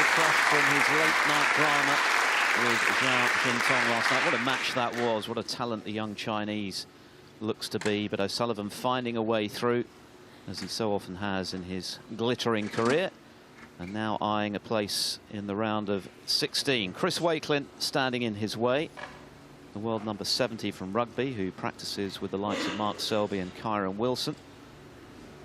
fresh from his late-night drama with Zhao Jintong last night. What a match that was. What a talent the young Chinese looks to be. But O'Sullivan finding a way through, as he so often has in his glittering career. And now eyeing a place in the round of 16. Chris Wakelin standing in his way. The world number 70 from rugby, who practices with the likes of Mark Selby and Kyron Wilson.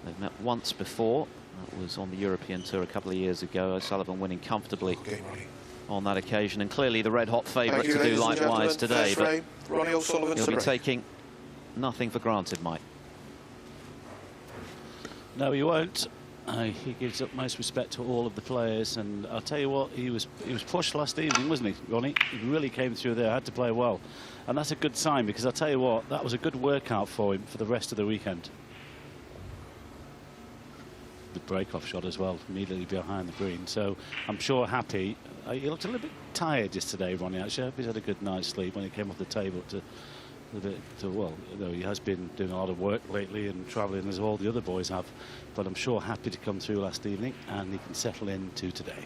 They've met once before. That was on the European Tour a couple of years ago. O'Sullivan winning comfortably on that occasion, and clearly the red-hot favourite to do likewise today. But Ronnie O'Sullivan, he'll be taking nothing for granted, Mike. No, he won't. He gives up most respect to all of the players, and I'll tell you what, he was pushed last evening, wasn't he, Ronnie? He really came through there, had to play well, and that's a good sign, because I'll tell you what, that was a good workout for him for the rest of the weekend. The break-off shot as well, immediately behind the green. So I'm sure happy. He looked a little bit tired yesterday, Ronnie. Actually, I hope he's had a good night's sleep when he came off the table. Well, you know, he has been doing a lot of work lately and travelling as all the other boys have. But I'm sure happy to come through last evening, and he can settle into today.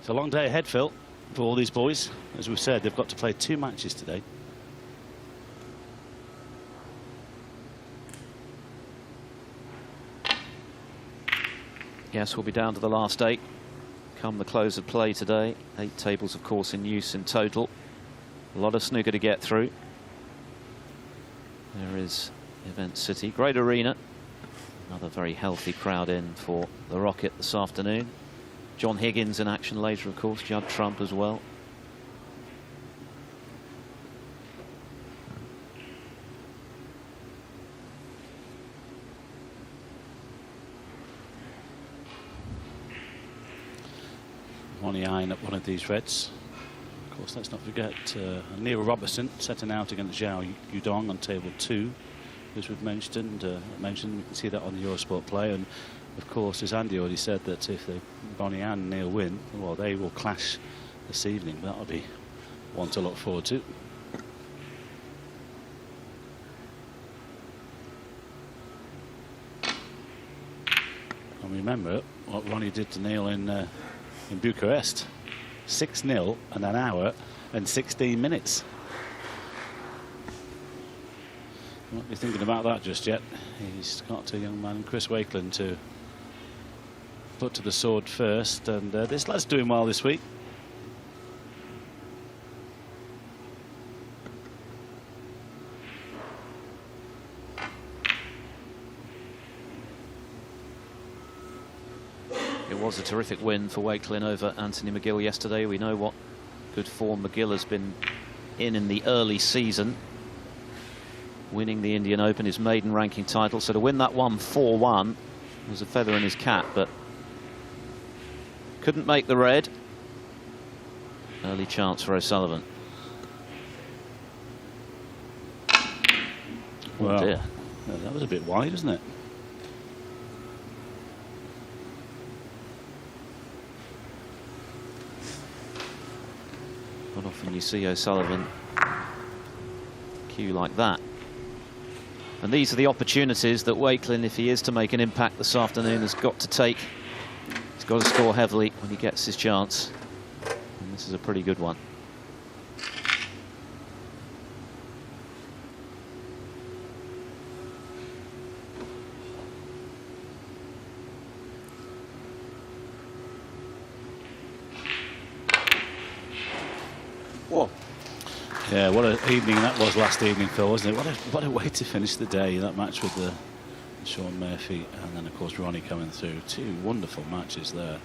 It's a long day ahead, Phil, for all these boys. As we've said, they've got to play 2 matches today. Yes, we'll be down to the last 8 come the close of play today. 8 tables, of course, in use in total. A lot of snooker to get through. There is Event City, great arena. Another very healthy crowd in for the Rocket this afternoon. John Higgins in action later, of course. Judd Trump as well. Ronnie eyeing up one of these reds. Of course, let's not forget Neil Robertson setting out against Zhao Yudong on table 2, as we've mentioned. We can see that on the Eurosport play. And of course, as Andy already said, that if Ronnie and Neil win, well, they will clash this evening. That'll be one to look forward to. And remember what Ronnie did to Neil in Bucharest. 6-0 in an hour and 16 minutes. Won't be thinking about that just yet. He's got a young man, Chris Wakelin, to put to the sword first, and this lad's doing well this week. It was a terrific win for Wakelin over Anthony McGill yesterday. We know what good form McGill has been in the early season, winning the Indian Open, his maiden ranking title. So to win that one 4-1 was a feather in his cap, but couldn't make the red. Early chance for O'Sullivan. Well, oh dear. That was a bit wide, isn't it? Not often you see O'Sullivan cue like that. And these are the opportunities that Wakelin, if he is to make an impact this afternoon, has got to take. He's got to score heavily when he gets his chance. And this is a pretty good one. Whoa. Yeah, what an evening that was last evening, Phil, wasn't it? What a way to finish the day, that match with Sean Murphy, and then of course Ronnie coming through. 2 wonderful matches there.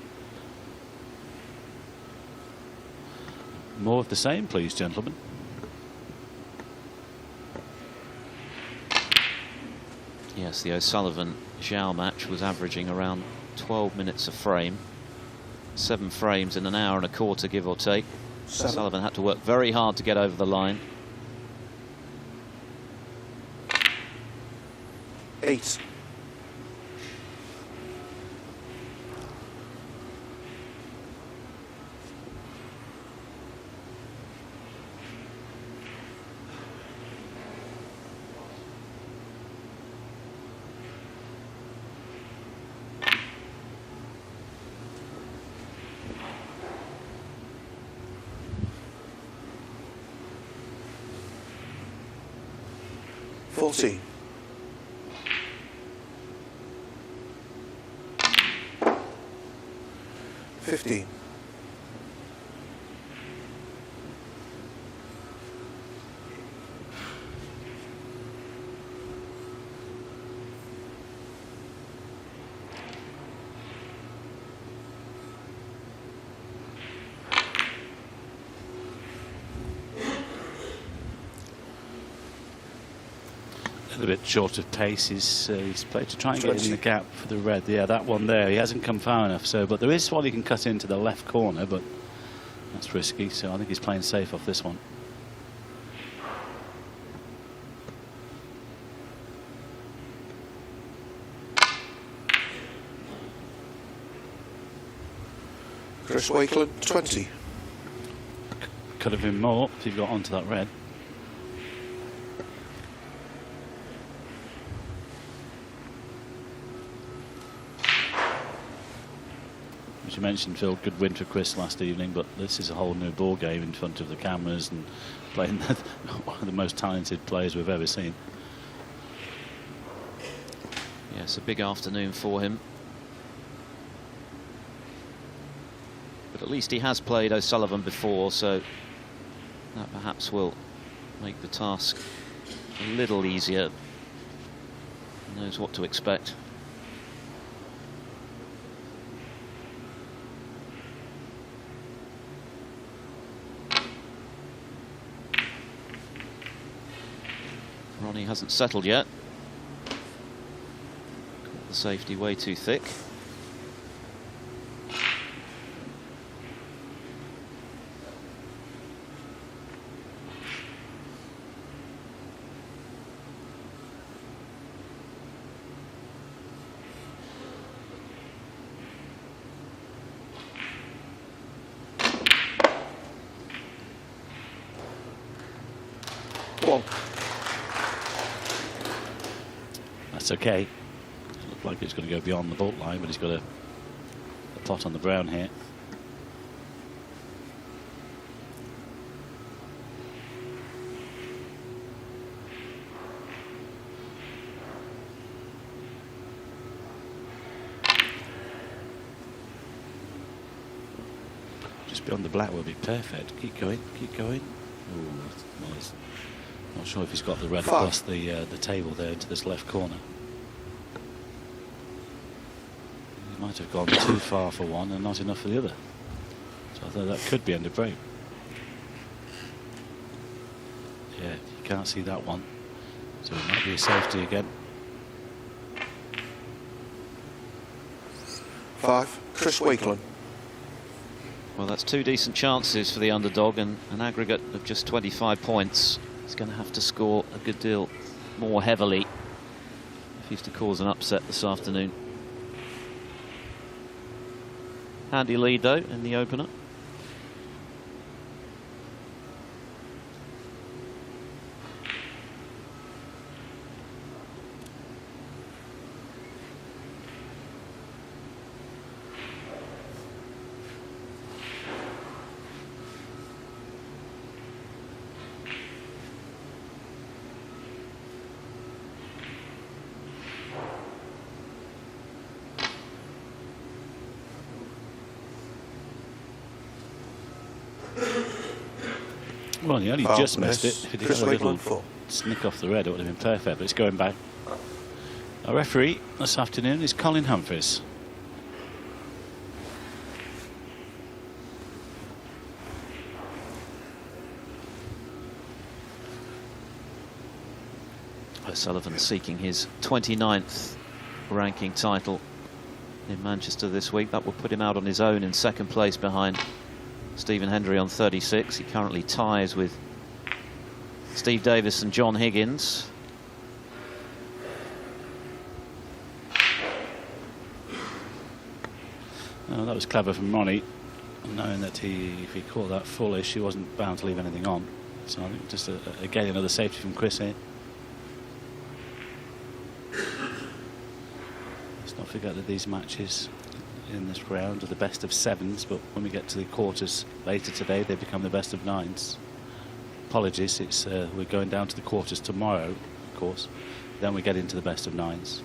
More of the same, please, gentlemen. Yes, the O'Sullivan Zhao match was averaging around 12 minutes a frame. 7 frames in an hour and a quarter, give or take. O'Sullivan had to work very hard to get over the line. 8. 14. 15. A bit short of pace. He's played to try and get in the gap for the red. Yeah, that one there. He hasn't come far enough. So, but there is one he can cut into the left corner, but that's risky. So I think he's playing safe off this one. Chris Wakelin, 20. Could have been more if he got onto that red. As you mentioned, Phil, good win for Chris last evening, but this is a whole new ball game in front of the cameras and playing one of the most talented players we've ever seen. Yes, a big afternoon for him. But at least he has played O'Sullivan before, so that perhaps will make the task a little easier. He knows what to expect. Ronnie hasn't settled yet. Got the safety way too thick. One. That's okay. Looks like it's going to go beyond the bault line, but he's got a pot on the brown here. Just beyond the black will be perfect. Keep going, keep going. Ooh, nice. Not sure if he's got the red across the table there into this left corner. He might have gone too far for one and not enough for the other. So I thought that could be under break. Yeah, you can't see that one. So it might be a safety again. 5. Chris Wakelin. Well, that's two decent chances for the underdog and an aggregate of just 25 points. He's going to have to score a good deal more heavily if he's to cause an upset this afternoon. Handy lead, though, in the opener. Well, he only just missed it. If he did Chris have a little Wakelin, 4. snick off the red, it would have been perfect, but it's going back. Our referee this afternoon is Colin Humphries. O'Sullivan seeking his 29th ranking title in Manchester this week. That will put him out on his own in second place behind Stephen Hendry on 36. He currently ties with Steve Davis and John Higgins. Oh, that was clever from Ronnie, knowing that if he caught that foolish, he wasn't bound to leave anything on. So I think just again another safety from Chris here. Let's not forget that these matches in this round are the best of 7s, but when we get to the quarters later today, they become the best of 9s. Apologies, it's we're going down to the quarters tomorrow. course. Then we get into the best of nines.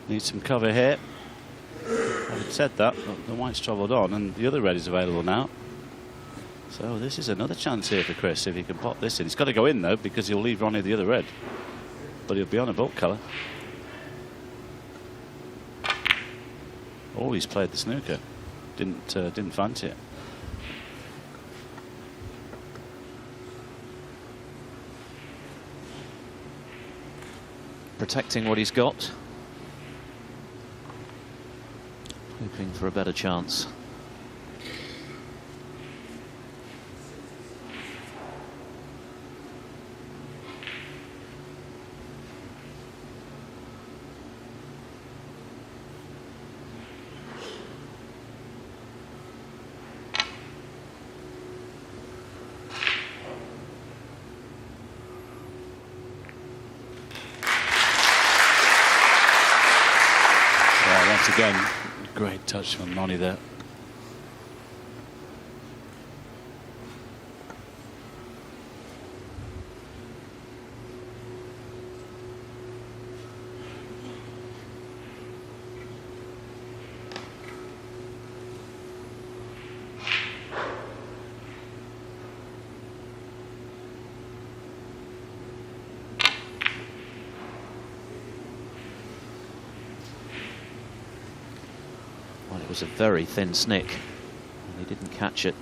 Need some cover here. Having said that, the white's travelled on and the other red is available now. So this is another chance here for Chris if he can pop this in. He's got to go in though because he'll leave Ronnie the other red. But he'll be on a bulk colour. Oh, he's played the snooker. Didn't fancy it. Protecting what he's got. Hoping for a better chance. Once again, great touch from Ronnie there. Well, it was a very thin snick, and he didn't catch it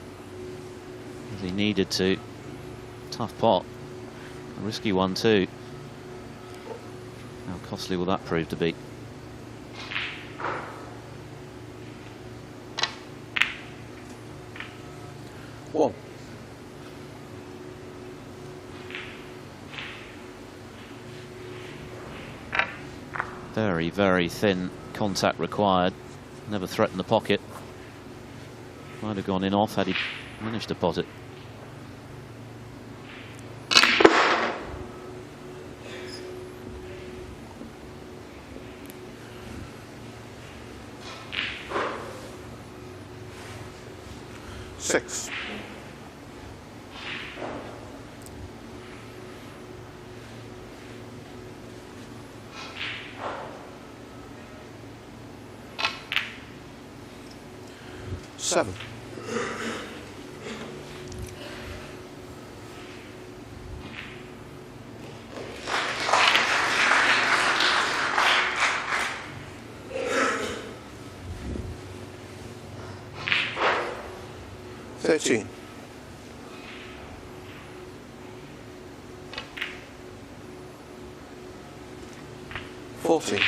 as he needed to. Tough pot, a risky one too. How costly will that prove to be? One. Very, very thin contact required. Never threatened the pocket. Might have gone in off had he managed to pot it. Six. Seven. Thirteen. 14.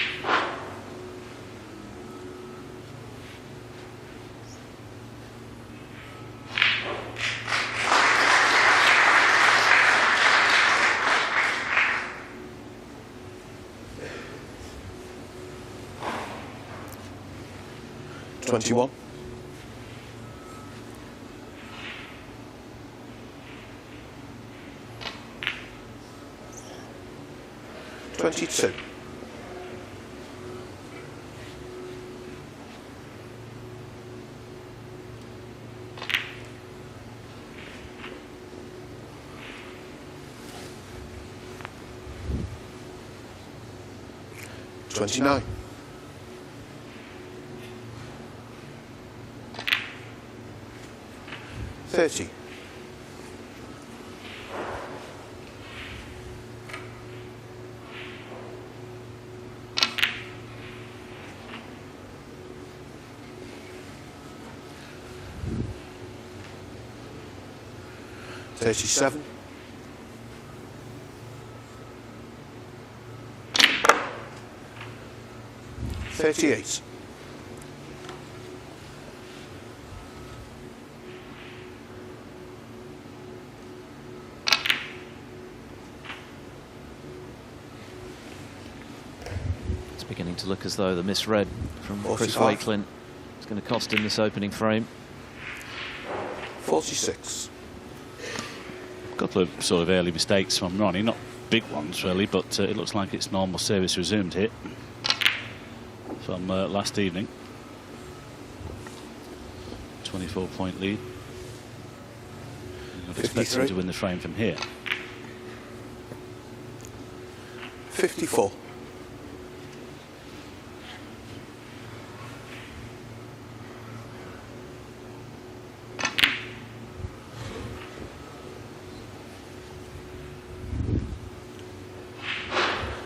21. 22. 29. 30. 30. $37. $38. It's beginning to look as though the misread from Chris 45. Wakelin is going to cost him this opening frame. 46. A couple of sort of early mistakes from Ronnie, not big ones really, but it looks like it's normal service resumed hit from last evening. 24-point lead. I'd expect him to win the frame from here. 54.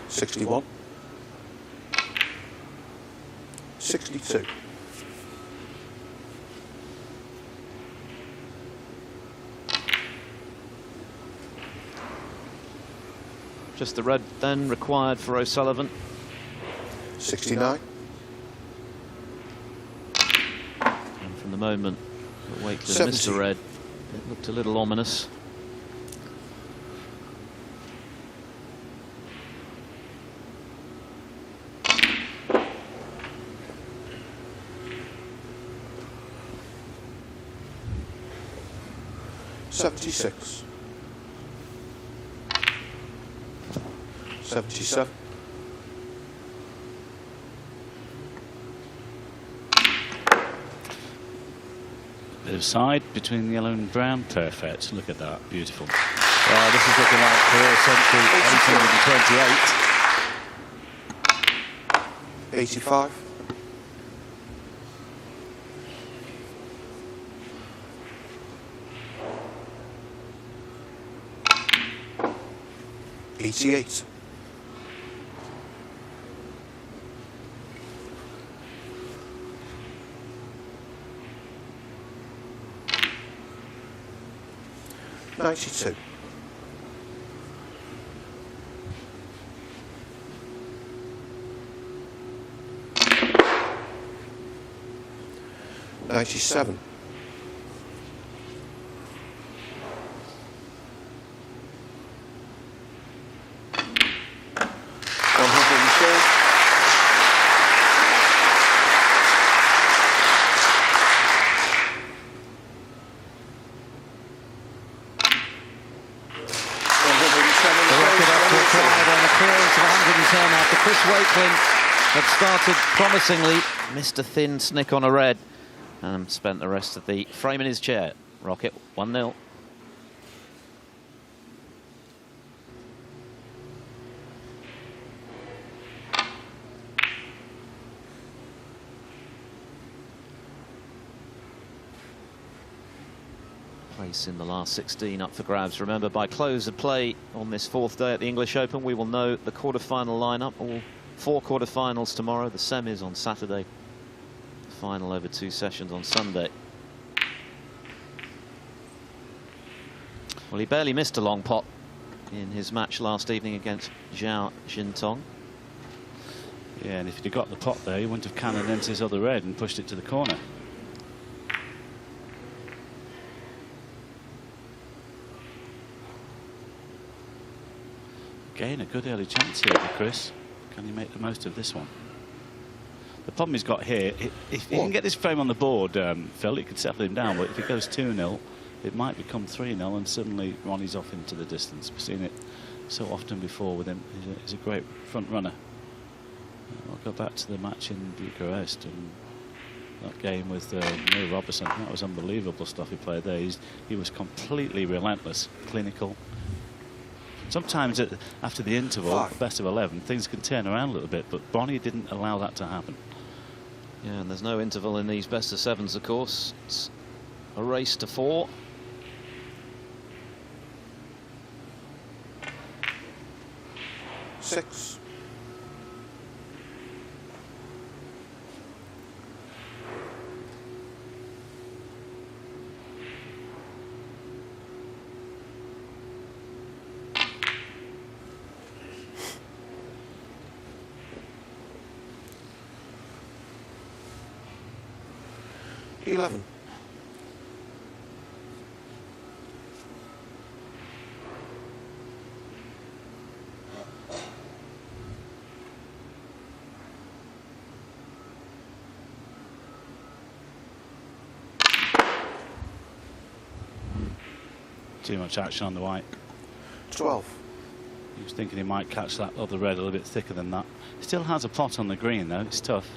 $61. 62. Just the red then required for O'Sullivan. 69. And from the moment that Wakelin 70. missed the red, it looked a little ominous. $76. 77. Bit of side between yellow and brown, perfect. Look at that, beautiful. This is looking like career century 828. 85. 88. 92. 97. 110 after Chris Wakelin had started promisingly, missed a thin snick on a red, and spent the rest of the frame in his chair. Rocket 1-0. Place in the last 16 up for grabs. Remember, by close of play on this fourth day at the English Open, we will know the quarter-final lineup. All 4 quarter-finals tomorrow, the semis on Saturday, the final over 2 sessions on Sunday. Well, he barely missed a long pot in his match last evening against Zhao Jintong. Yeah, and if he'd have got the pot there, he wouldn't have cannoned into his other red and pushed it to the corner. Again, a good early chance here for Chris. Can he make the most of this one? The problem he's got here, if he can get this frame on the board, Phil, it could settle him down. But if it goes 2-0, it might become 3-0, and suddenly Ronnie's off into the distance. We've seen it so often before with him. He's a great front runner. I'll go back to the match in Bucharest and that game with Neil Robertson. That was unbelievable stuff he played there. He was completely relentless, clinical. Sometimes after the interval, best of 11, things can turn around a little bit, but Ronnie didn't allow that to happen. Yeah, and there's no interval in these best of 7s, of course. It's a race to 4. 6. $11. Too much action on the white. 12. He was thinking he might catch that other red a little bit thicker than that. Still has a pot on the green though, it's tough.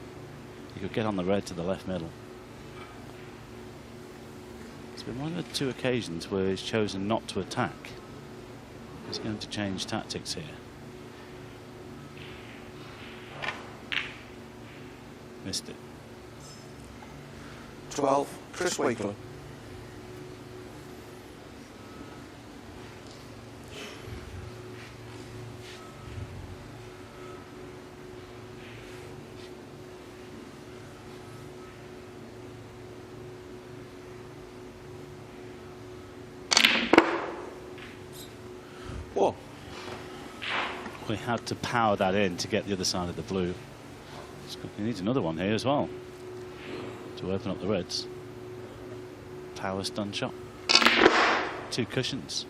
He could get on the red to the left middle. It's been one of the 2 occasions where he's chosen not to attack. He's going to change tactics here. Missed it. 12. Chris Wakelin. We had to power that in to get the other side of the blue. He needs another one here as well to open up the reds. Power stun shot. 2 cushions.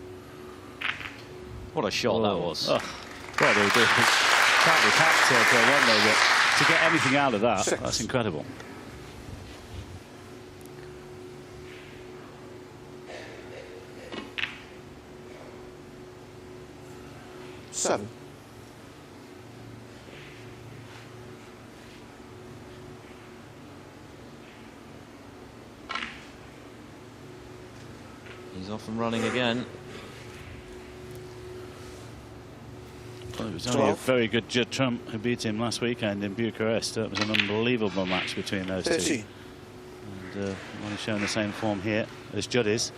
What a shot that was. Oh, what do we do? Can't be packed for a one though, but to get anything out of that, 6. that's incredible. $7. He's off and running again. Well, it was only 12. a very good Judd Trump who beat him last weekend in Bucharest. That was an unbelievable match between those 13. two. And Ronnie showing the same form here as Judd is.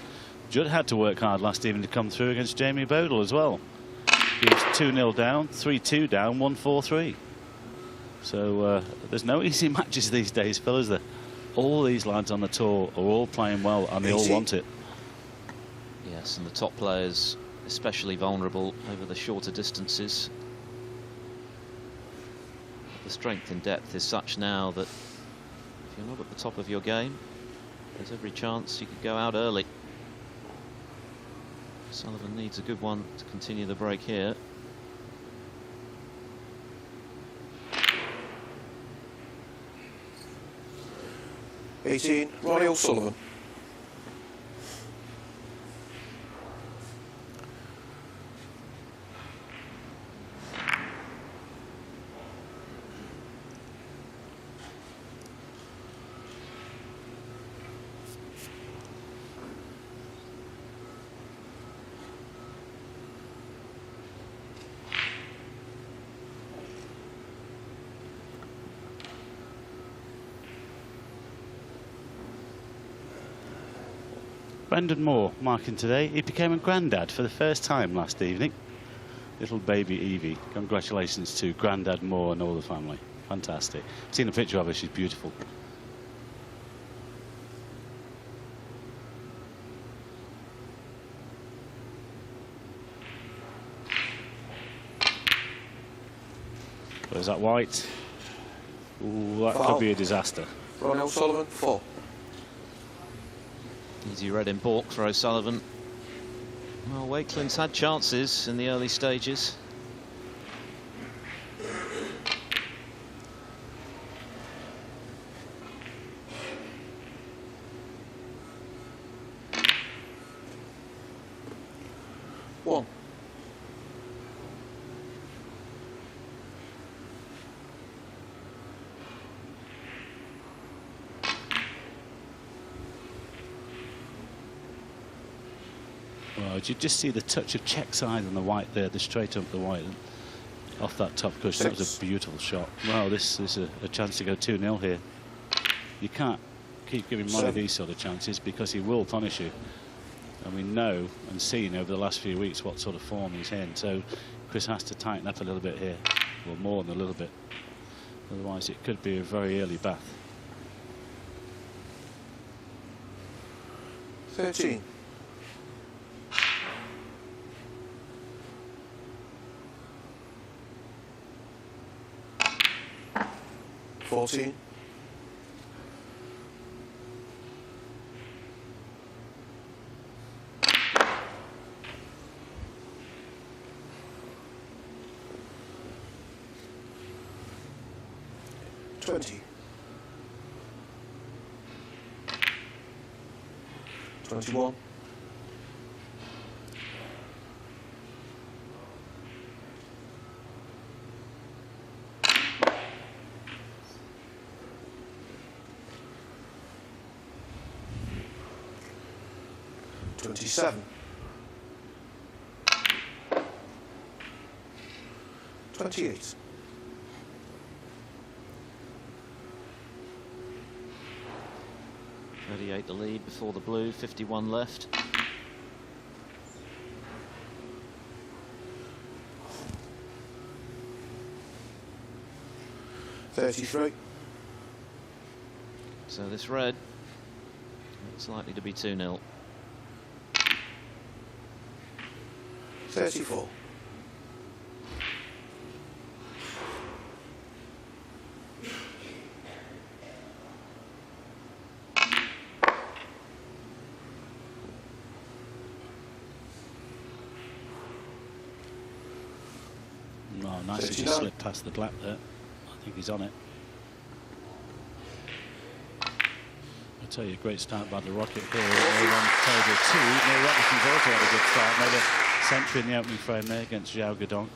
Judd had to work hard last evening to come through against Jamie Bodle as well. He was 2-0 down, 3-2 down, 1-4-3. So there's no easy matches these days, fellas. All these lads on the tour are all playing well and they all want it. Yes, and the top players especially vulnerable over the shorter distances. The strength in depth is such now that if you're not at the top of your game, there's every chance you could go out early. Sullivan needs a good one to continue the break here. $18. Ronnie O'Sullivan. Brendan Moore marking today. He became a granddad for the first time last evening. Little baby Evie. Congratulations to Grandad Moore and all the family. Fantastic. I've seen a picture of her. She's beautiful. Where's that white? Ooh, that Foul. could be a disaster. Ronnie O'Sullivan. 4. Easy red in baulk for O'Sullivan. Well, Wakelin's had chances in the early stages. One. Well, you just see the touch of check side on the white there, the straight up the white off that top cushion. That was a beautiful shot. Wow, this is a chance to go 2-0 here. You can't keep giving Ronnie these sort of chances because he will punish you. And we know and seen over the last few weeks what sort of form he's in. So Chris has to tighten up a little bit here, or more than a little bit. Otherwise, it could be a very early bath. 13. 14. 20. 21. 27. 28. 38 the lead before the blue, 51 left. $33. So this red, it's likely to be 2-0. 34. Nice as he slipped past the black there. I think he's on it. I'll tell you, a great start by the Rocket here. On table 2. Neil Robertson's also had a good start. Made a century in the opening frame there against Zhao Guodong.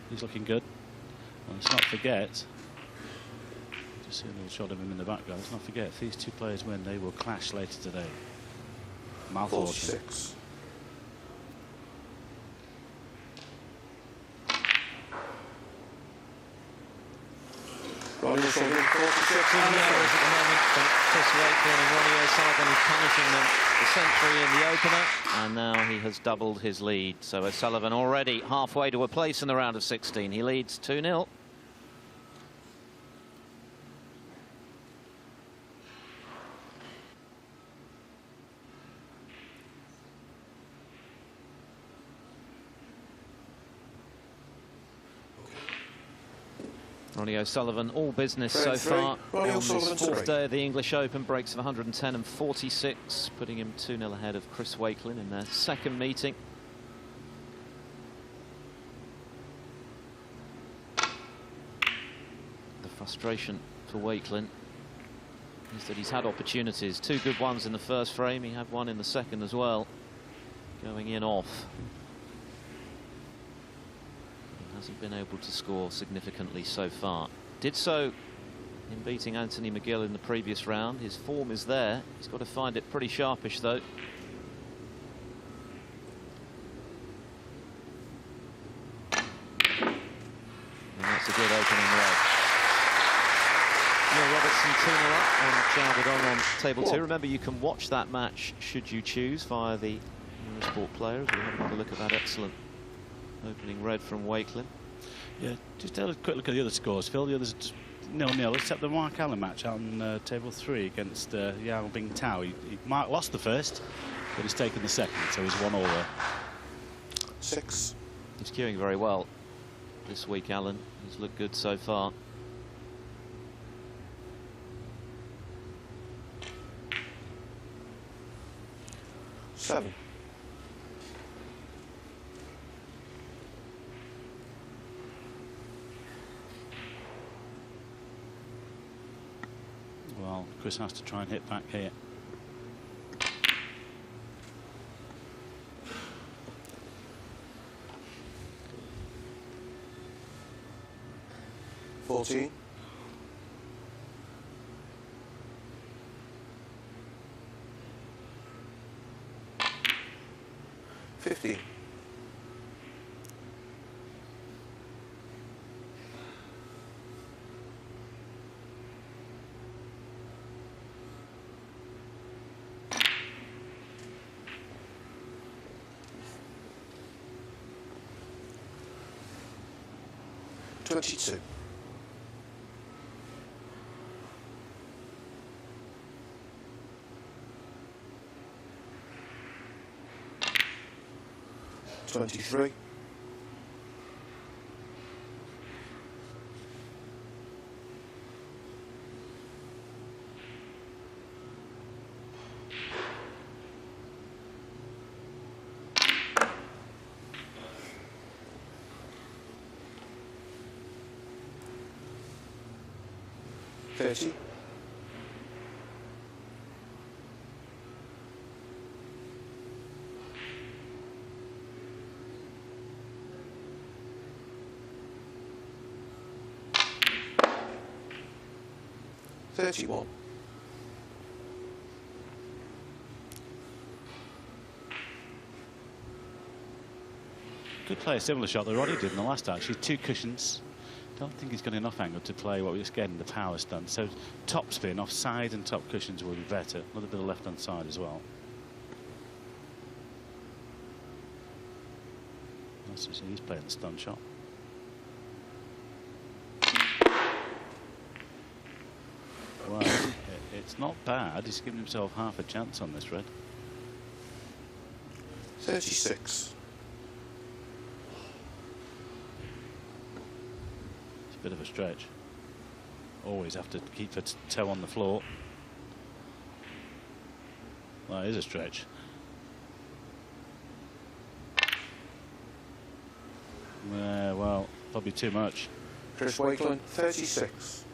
He's looking good. And let's not forget, just see a little shot of him in the background. Let's not forget, if these two players win, they will clash later today. Mouthwatering. 46. Ronnie O'Sullivan, 46. At the moment from Chris Wakelin and Ronnie O'Sullivan is punishing them the century in the opener, and now he has doubled his lead. So O'Sullivan already halfway to a place in the round of 16. He leads 2-0. Ronnie O'Sullivan, all business so far on this fourth day of the English Open. Breaks of 110 and 46, putting him 2-0 ahead of Chris Wakelin in their second meeting. The frustration for Wakelin is that he's had opportunities. 2 good ones in the first frame. He had one in the second as well, going in off. Hasn't been able to score significantly so far. Did so in beating Anthony McGill in the previous round. His form is there. He's got to find it pretty sharpish though. And that's a good opening red. Neil Robertson 2-0 up on Zhao Guodong on table 2. Remember, you can watch that match should you choose via the Eurosport Player. We'll have another look at that excellent opening red from Wakelin. Yeah, just a quick look at the other scores, Phil. The others 0-0, except the Mark Allen match on table 3 against Yao Bing Tao. Mark lost the first, but he's taken the second, so he's 1-all there. 6. He's queuing very well this week, Allen. He's looked good so far. Seven. Well, Chris has to try and hit back here. $14. 15. 20. 22. $23. $30. $31. Could play a similar shot that Ronnie did in the last actually. 2 cushions. Don't think he's got enough angle to play what we're just getting the power stunt. So top spin off side and top cushions will be better. A little bit of left hand side as well. That's just, he's playing the stun shot. Well, it's not bad. He's given himself half a chance on this red. 36. It's a bit of a stretch. Always have to keep a toe on the floor. Well, it is a stretch. Well, probably too much. Chris Wakelin, 36.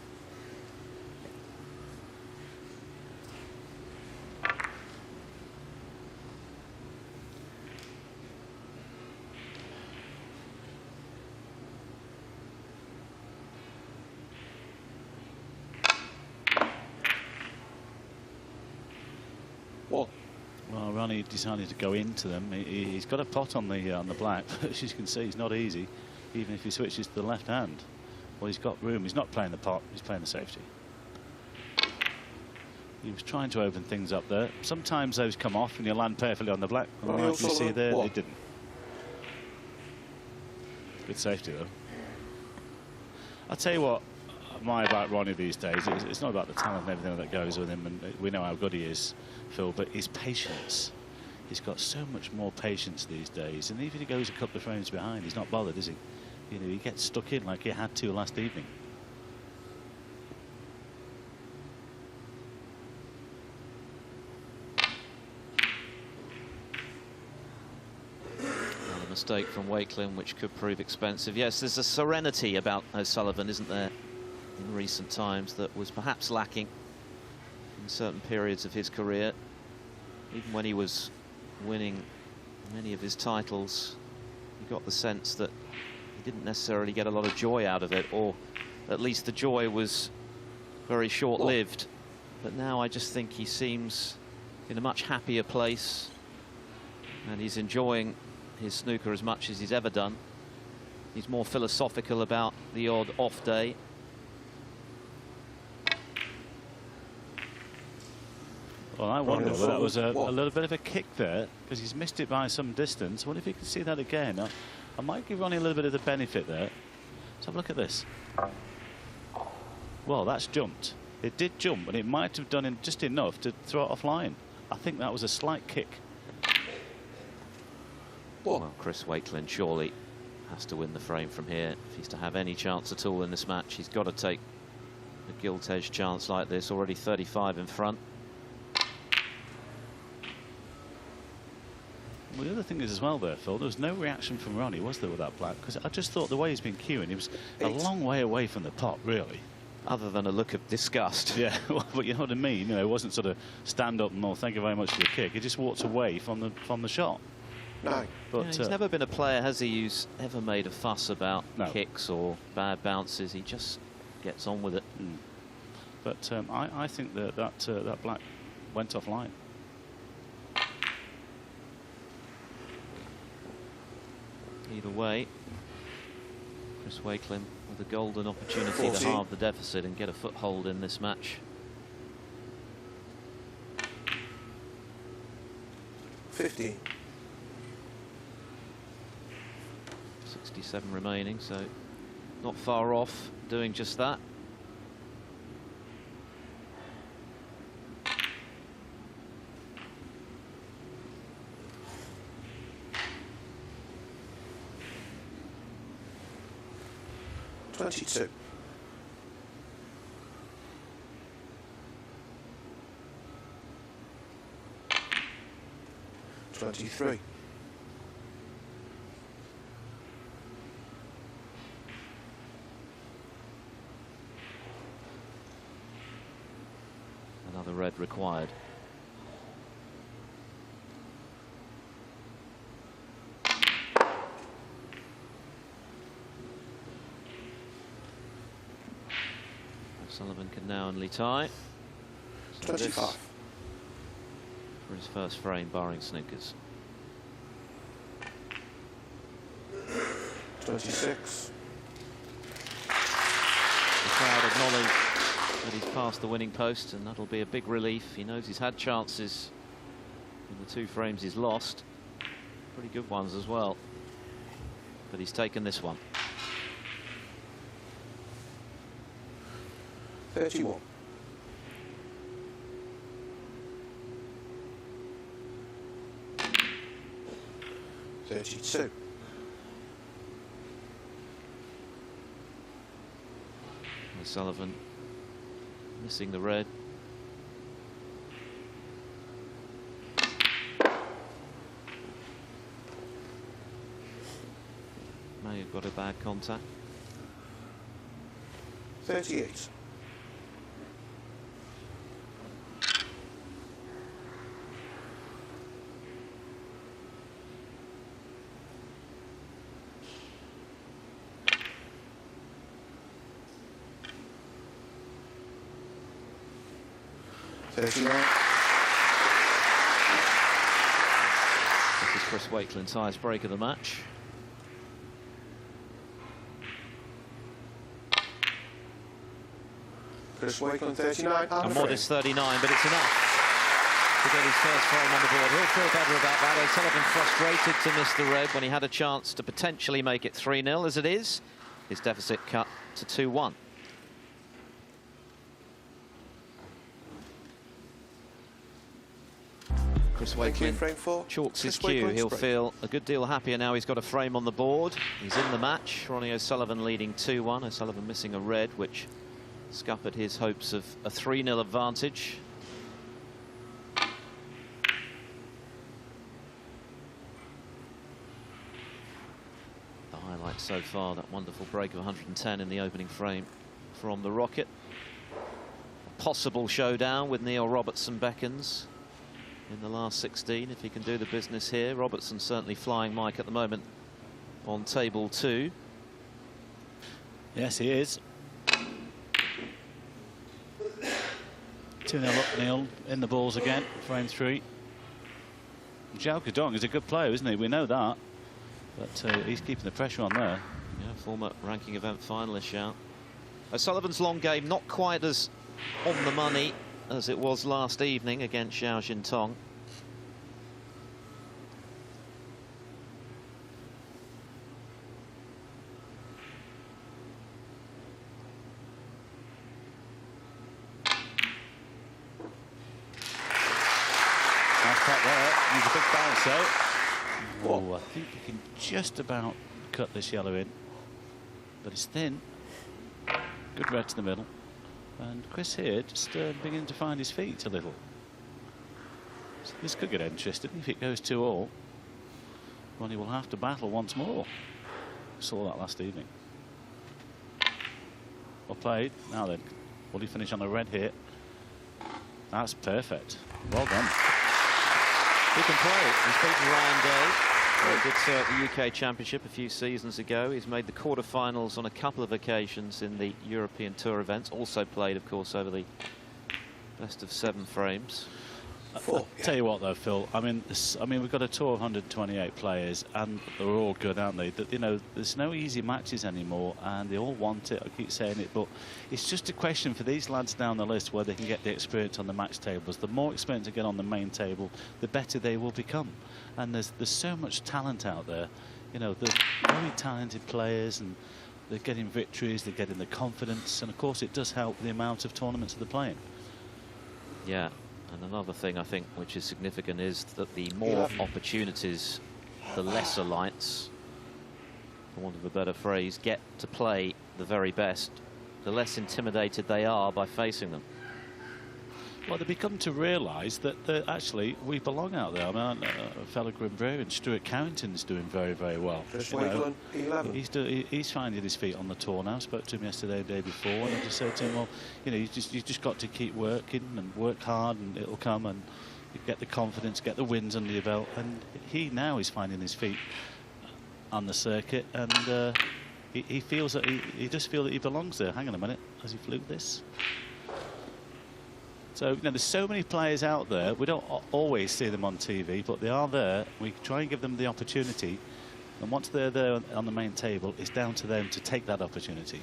Well, Ronnie decided to go into them. He's got a pot on the black, but as you can see, it's not easy, even if he switches to the left hand. Well, he's got room. He's not playing the pot. He's playing the safety. He was trying to open things up there. Sometimes those come off and you land perfectly on the black. And like you see there, it didn't. Good safety, though. I'll tell you what, about Ronnie these days, it's not about the talent and everything that goes with him, and we know how good he is, Phil, but his patience. He's got so much more patience these days, and even if he goes a couple of frames behind, he's not bothered, is he? You know, he gets stuck in like he had to last evening. Another mistake from Wakelin, which could prove expensive. Yes, there's a serenity about O'Sullivan, isn't there, in recent times, that was perhaps lacking in certain periods of his career. Even when he was winning many of his titles, you got the sense that he didn't necessarily get a lot of joy out of it, or at least the joy was very short-lived. But now I just think he seems in a much happier place, and he's enjoying his snooker as much as he's ever done. He's more philosophical about the odd off day. Well, I wonder whether that was a little bit of a kick there, because he's missed it by some distance. I wonder if he can see that again. I might give Ronnie a little bit of the benefit there. Let's have a look at this. Well, that's jumped. It did jump, and it might have done just enough to throw it offline. I think that was a slight kick. Well, Chris Wakelin surely has to win the frame from here. If he's to have any chance at all in this match, he's got to take a gilt-edged chance like this. Already 35 in front. Well, the other thing is as well there, Phil, there was no reaction from Ronnie, was there, with that black? Because I just thought the way he's been queuing, he was a long way away from the pot, really. Other than a look of disgust. Yeah, well, but you know what I mean? You know, it wasn't sort of stand up and, oh, thank you very much for the kick. He just walked away from the shot. No. But yeah, he's never been a player, has he, who's ever made a fuss about kicks or bad bounces. He just gets on with it. But I think that black went offline. Either way, Chris Wakelin with a golden opportunity to halve the deficit and get a foothold in this match. 15. 67 remaining, so not far off doing just that. $22. 23. Another red required. Sullivan can now only tie. So 25. For his first frame, barring snookers. 26. The crowd acknowledge that he's past the winning post, and that'll be a big relief. He knows he's had chances in the 2 frames he's lost. Pretty good ones as well. But he's taken this one. 31. 32. Sullivan missing the red. May have got a bad contact. 38. 39. This is Chris Wakelin's highest break of the match. Chris Wakelin, 39. A modest 39, but it's enough to get his first frame on the board. He'll feel better about that. O'Sullivan frustrated to miss the red when he had a chance to potentially make it 3-0. As it is, his deficit cut to 2-1. Chris Wakelin frame 4. chalks his cue. He'll feel a good deal happier now he's got a frame on the board. He's in the match. Ronnie O'Sullivan leading 2-1. O'Sullivan missing a red, which scuppered his hopes of a 3-0 advantage. The highlight so far, that wonderful break of 110 in the opening frame from the Rocket. A possible showdown with Neil Robertson beckons in the last 16, if he can do the business here. Robertson certainly flying Mike at the moment on table 2. Yes, he is. 2-0 up, Neil, in the balls again, frame 3. Zhao Guodong is a good player, isn't he? We know that. But he's keeping the pressure on there. Yeah, former ranking event finalist, Zhao. O'Sullivan's long game not quite as on the money as it was last evening against Zhao Jintong. Nice cut there. Needs a big bounce though. Oh, I think he can just about cut this yellow in. But it's thin. Good red to the middle. And Chris here just beginning to find his feet a little. So this could get interesting if it goes 2-all. Ronnie will have to battle once more. Saw that last evening. Well played. Now then, will he finish on a red here? That's perfect. Well done. He can play. He's beaten Ryan Day. He did so at the UK Championship a few seasons ago. He's made the quarterfinals on a couple of occasions in the European Tour events. Also played, of course, over the best of 7 frames. I'll tell you what, though, Phil. I mean, we've got a tour of 128 players, and they're all good, aren't they? That, you know, there's no easy matches anymore, and they all want it. I keep saying it, but it's just a question for these lads down the list where they can get the experience on the match tables. The more experience they get on the main table, the better they will become. And there's so much talent out there. You know, there's very talented players, and they're getting victories, they're getting the confidence, and of course it does help the amount of tournaments that they're playing. Yeah, and another thing I think which is significant is that the more opportunities the lesser lights, for want of a better phrase, get to play the very best, the less intimidated they are by facing them. Well, they become to realise that actually we belong out there. I mean, a fellow Grimbrarian, Stuart Carrington's doing very, very well. Chris Wakelin, 11. He's finding his feet on the tour now. Spoke to him yesterday, the day before, and I just said to him, well, you know, you just got to keep working and work hard, and it'll come, and you get the confidence, get the wins under your belt. And he now is finding his feet on the circuit, and he feels that he does feel that he belongs there. Hang on a minute, has he fluked this? So, you know, there's so many players out there. We don't always see them on TV, but they are there. We try and give them the opportunity. And once they're there on the main table, it's down to them to take that opportunity.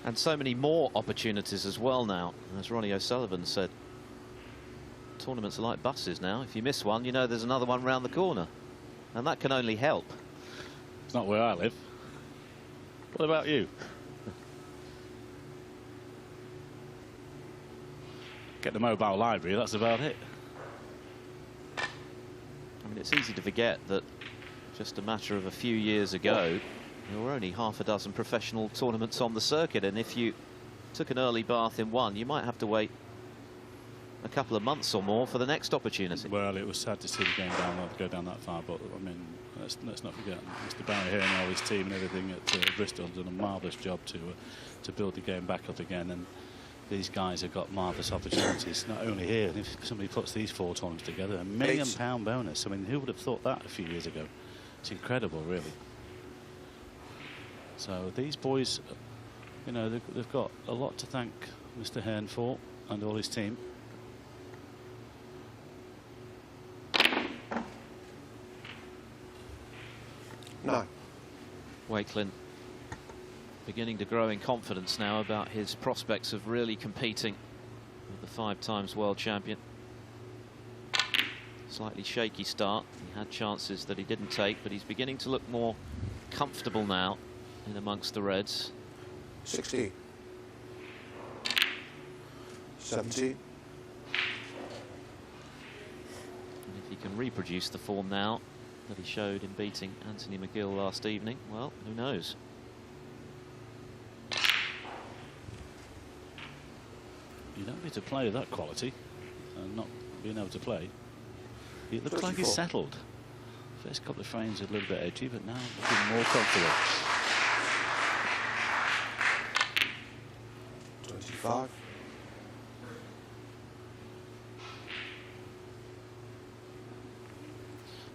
And so many more opportunities as well now. As Ronnie O'Sullivan said, tournaments are like buses now. If you miss one, you know there's another one round the corner. And that can only help. It's not where I live. What about you? Get the mobile library, that's about it. I mean, it's easy to forget that just a matter of a few years ago, there were only half a dozen professional tournaments on the circuit, and if you took an early bath in one, you might have to wait a couple of months or more for the next opportunity. Well, it was sad to see the game go down that far, but I mean, let's not forget Mr. Barry here and all his team and everything at Bristol have done a marvellous job to build the game back up again, and these guys have got marvellous opportunities, not only here. And if somebody puts these 4 tournaments together, £1 million bonus. I mean, who would have thought that a few years ago? It's incredible, really. So these boys, you know, they've got a lot to thank Mr. Hearn for and all his team. No. Wakelin beginning to grow in confidence now about his prospects of really competing with the 5 times world champion. Slightly shaky start. He had chances that he didn't take, but he's beginning to look more comfortable now in amongst the Reds. 16. 17. And if he can reproduce the form now that he showed in beating Anthony McGill last evening, well, who knows? You don't need to play that quality and not being able to play. It looks like he's settled. First couple of frames are a little bit edgy, but now looking more comfortable. 25.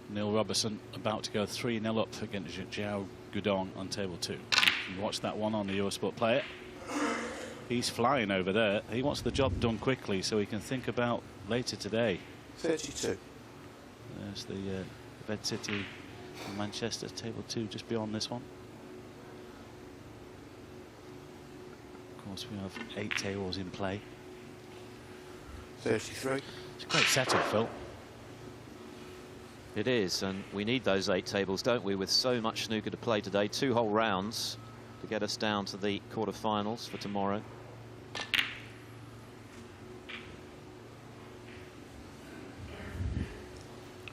Neil Robertson about to go 3-0 up against Zhao Gudong on table 2. You can watch that one on the Eurosport Player. He's flying over there. He wants the job done quickly so he can think about later today. 32. There's the Bed City and Manchester table 2 just beyond this one. Of course, we have 8 tables in play. 33. It's a great setup, Phil. It is, and we need those 8 tables, don't we, with so much snooker to play today. 2 whole rounds to get us down to the quarterfinals for tomorrow.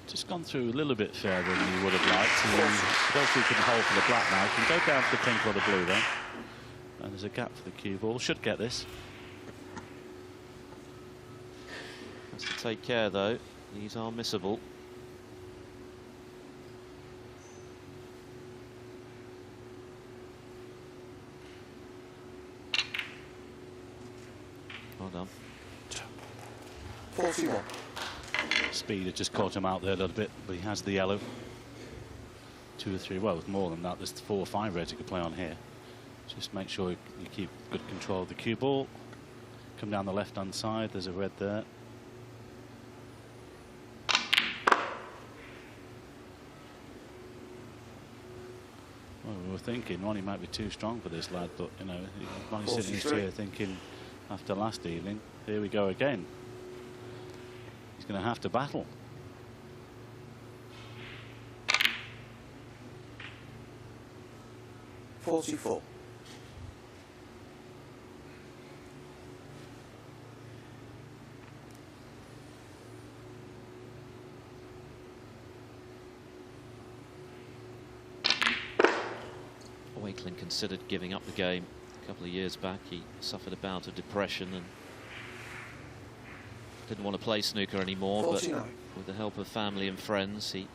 Just gone through a little bit further than you would have liked. I don't think he can hold for the black now. He can go down to the pink or the blue there. And there's a gap for the cue ball. Should get this. Has to take care, though. These are missable. Well done. 41. Speed had just caught him out there a little bit, but he has the yellow. 2 or 3, well, with more than that, there's 4 or 5 reds you could play on here. Just make sure you keep good control of the cue ball. Come down the left-hand side, there's a red there. Well, we were thinking Ronnie might be too strong for this lad, but, you know, Ronnie's sitting in his chair thinking, after last evening, here we go again. He's going to have to battle. $44. Wakelin considered giving up the game a couple of years back. He suffered a bout of depression and didn't want to play snooker anymore, 49. but with the help of family and friends, he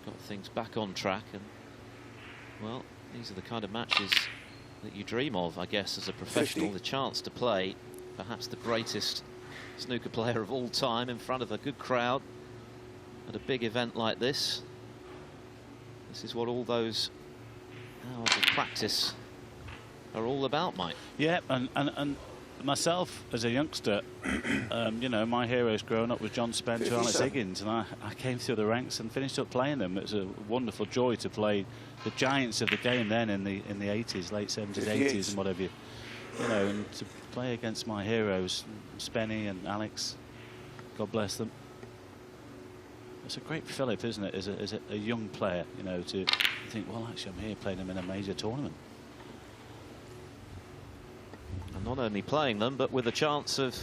got things back on track. And well, these are the kind of matches that you dream of, I guess, as a professional. 50. The chance to play perhaps the greatest snooker player of all time in front of a good crowd at a big event like this. This is what all those hours of practice are all about, Mike. Yeah, and myself as a youngster, you know, my heroes growing up was John Spencer, Alex Higgins, and I came through the ranks and finished up playing them. It was a wonderful joy to play the giants of the game then in the 80s, late 70s, 80s, and whatever you know, and to play against my heroes, Spenny and Alex, God bless them. It's a great fillip, isn't it, as a young player, you know, to think, well, actually, I'm here playing them in a major tournament. And not only playing them, but with a chance of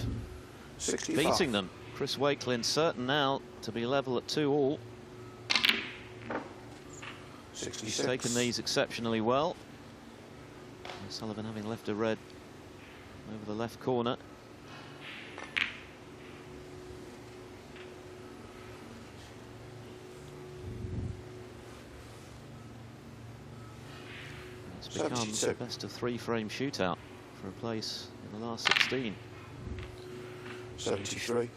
65. beating them. Chris Wakelin certain now to be level at 2-all. 66. He's taken these exceptionally well. Sullivan having left a red over the left corner. It's become 72. a best of 3 frame shootout for a place in the last 16. 73.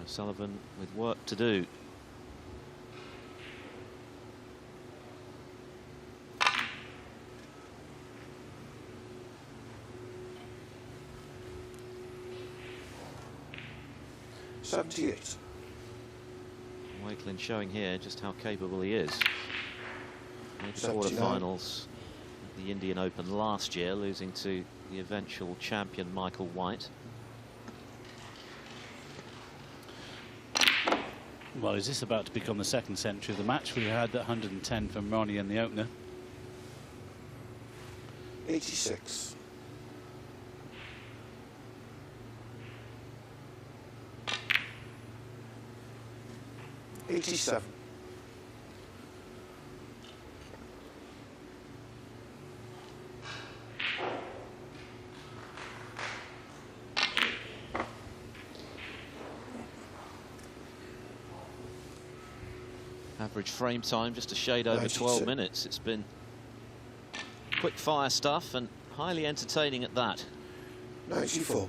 Sullivan with work to do. Wakelin showing here just how capable he is. Made the 79. quarterfinals at the Indian Open last year, losing to the eventual champion Michael White. Well, is this about to become the second century of the match? We had 110 from Ronnie in the opener. 86. 87. 'Average frame time just a shade over 12 minutes. It's been quick fire stuff and highly entertaining at that. 94.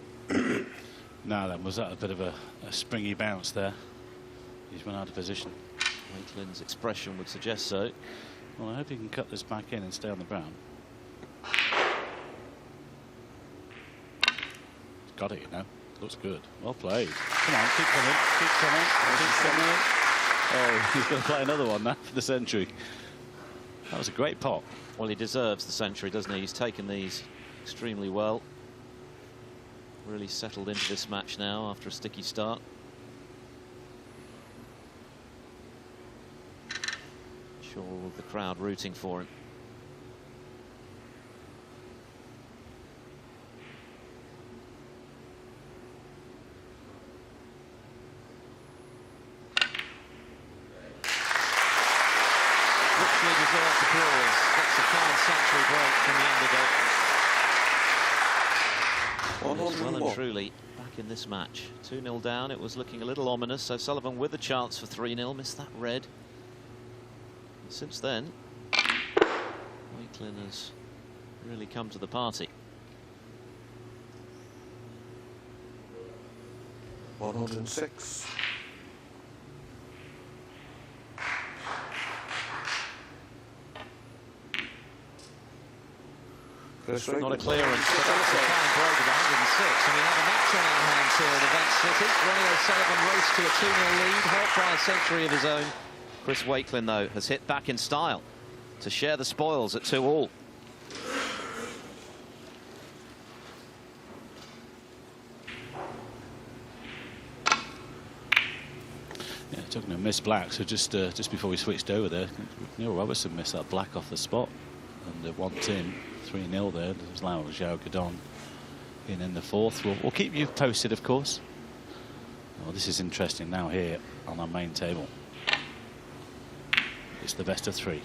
Now then, was that a bit of a springy bounce there? He's run out of position. Wakelin's expression would suggest so. Well, I hope he can cut this back in and stay on the brown. He's got it, you know. Looks good. Well played. Come on, keep coming, keep coming, keep coming. Oh, he's going to play another one now for the century. That was a great pot. Well, he deserves the century, doesn't he? He's taken these extremely well. Really settled into this match now after a sticky start. Sure, all of the crowd rooting for him. Richly deserved applause. That's a fine century break from the underdog. Well and truly back in this match. 2-0 down. It was looking a little ominous. So Sullivan with a chance for 3-0. Missed that red. And since then, Wakelin has really come to the party. 106. Not a clearance, but that's a fine break of 106. And we have a match on our hands here at Event City. Ronnie O'Sullivan raced to a 2-0 lead, helped by a century of his own. Chris Wakelin, though, has hit back in style to share the spoils at 2-all. Yeah, talking of missed black, so just before we switched over there, Neil Robertson missed that black off the spot. And one tin, 3-0 there. There's Lau Zhao Gadon in the fourth. We'll keep you posted, of course. Well, this is interesting now here on our main table. It's the best of 3.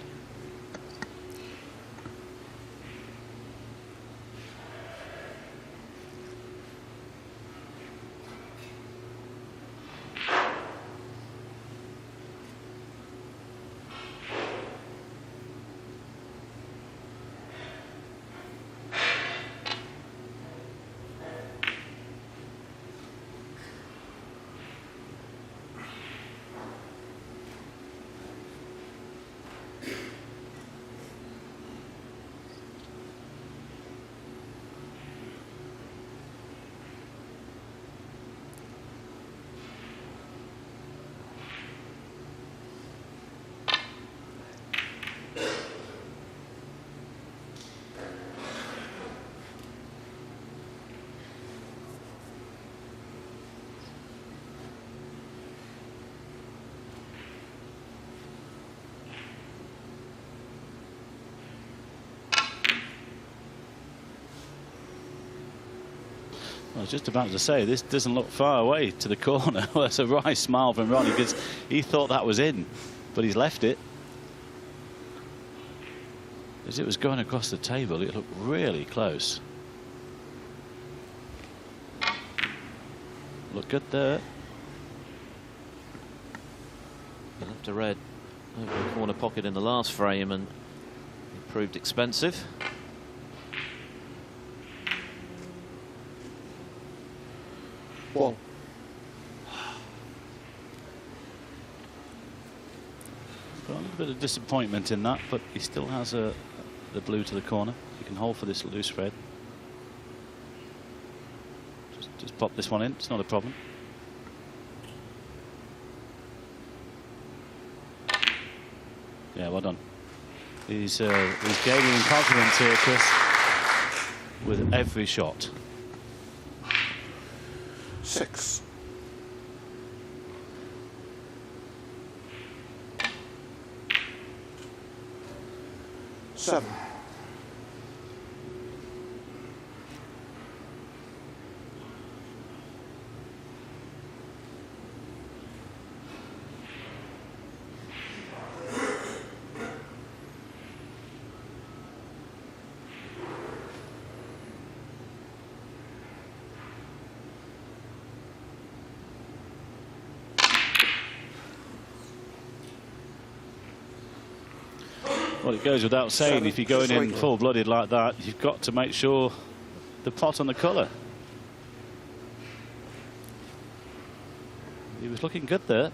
I was just about to say, this doesn't look far away to the corner. That's a right smile from Ronnie, because he thought that was in, but he's left it. As it was going across the table, it looked really close. Look good there. He left a red over the corner pocket in the last frame, and it proved expensive. One. Got a little bit of disappointment in that, but he still has the blue to the corner. He can hold for this loose red. Just pop this one in. It's not a problem. Yeah, well done. He's gaining in confidence here, Chris, with every shot. 6. 7. Well, it goes without saying, 7. if you're going in Wakelin. full-blooded like that, you've got to make sure the pot on the colour. He was looking good there.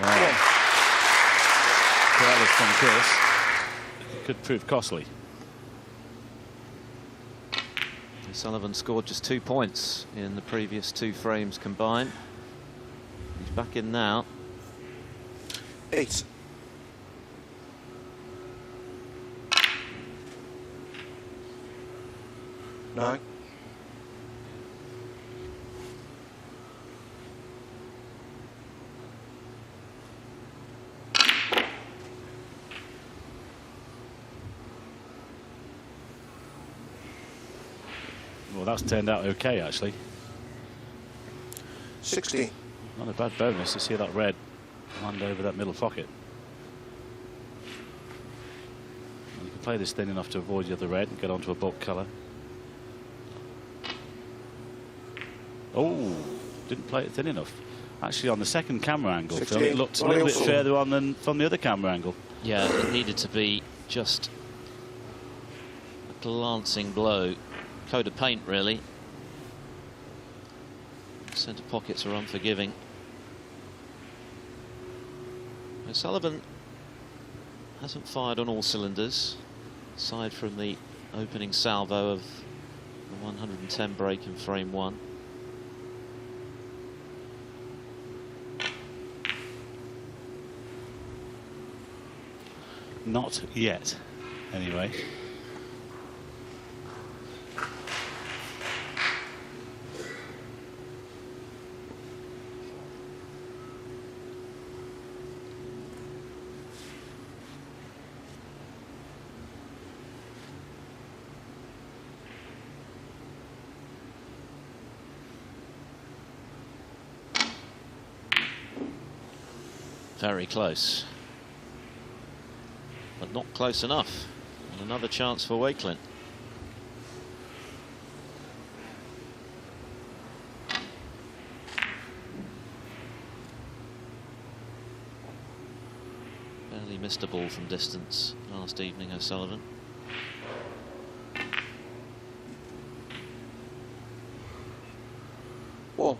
Wow. Careless from Chris. It could prove costly. Sullivan scored just 2 points in the previous 2 frames combined. He's back in now. 8. 9. 'Well, that's turned out okay, actually. 16. Not a bad bonus to see that red land over that middle pocket. And you can play this thin enough to avoid the other red and get onto a bulk colour. Oh, didn't play it thin enough. Actually, on the second camera angle, Phil, 16. it looked a little bit further on than from the other camera angle. Yeah, it needed to be just a glancing blow. Coat of paint, really. Centre pockets are unforgiving. Sullivan hasn't fired on all cylinders, aside from the opening salvo of the 110 break in frame 1. Not yet, anyway. Very close. But not close enough. And another chance for Wakelin. Barely missed a ball from distance last evening, O'Sullivan. One.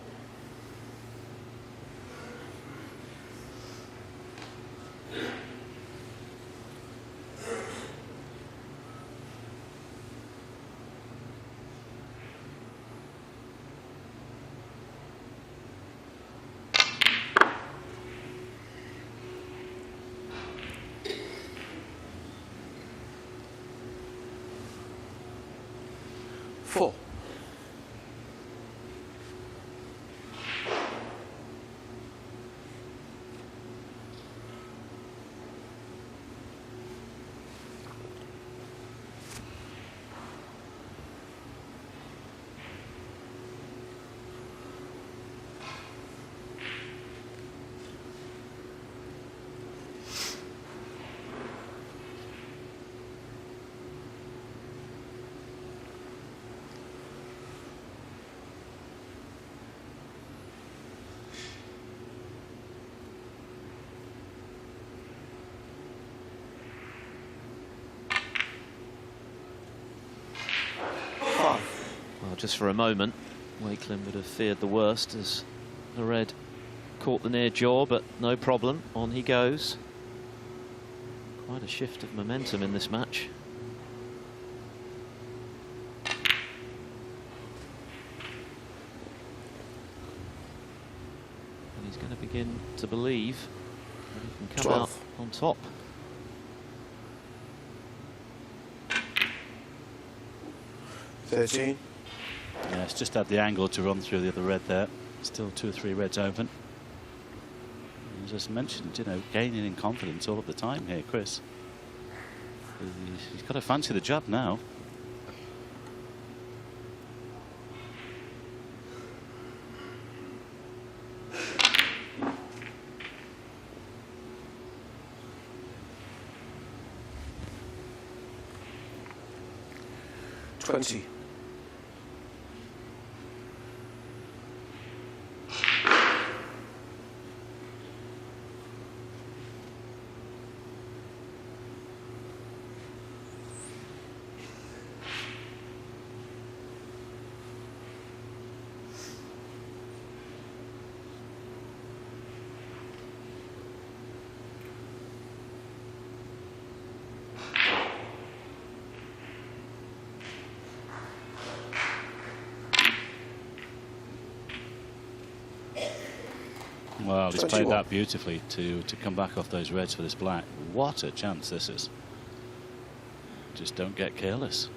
Four. Well, just for a moment, Wakelin would have feared the worst as the red caught the near jaw, but no problem. On he goes. Quite a shift of momentum in this match. And he's going to begin to believe that he can come 12. out on top. $13. Yeah, it's just had the angle to run through the other red there. Still 2 or 3 reds open. As I mentioned, you know, gaining in confidence all of the time here, Chris. He's got to fancy the job now. $20. Well, he's 21. played that beautifully to come back off those reds for this black. What a chance this is. Just don't get careless.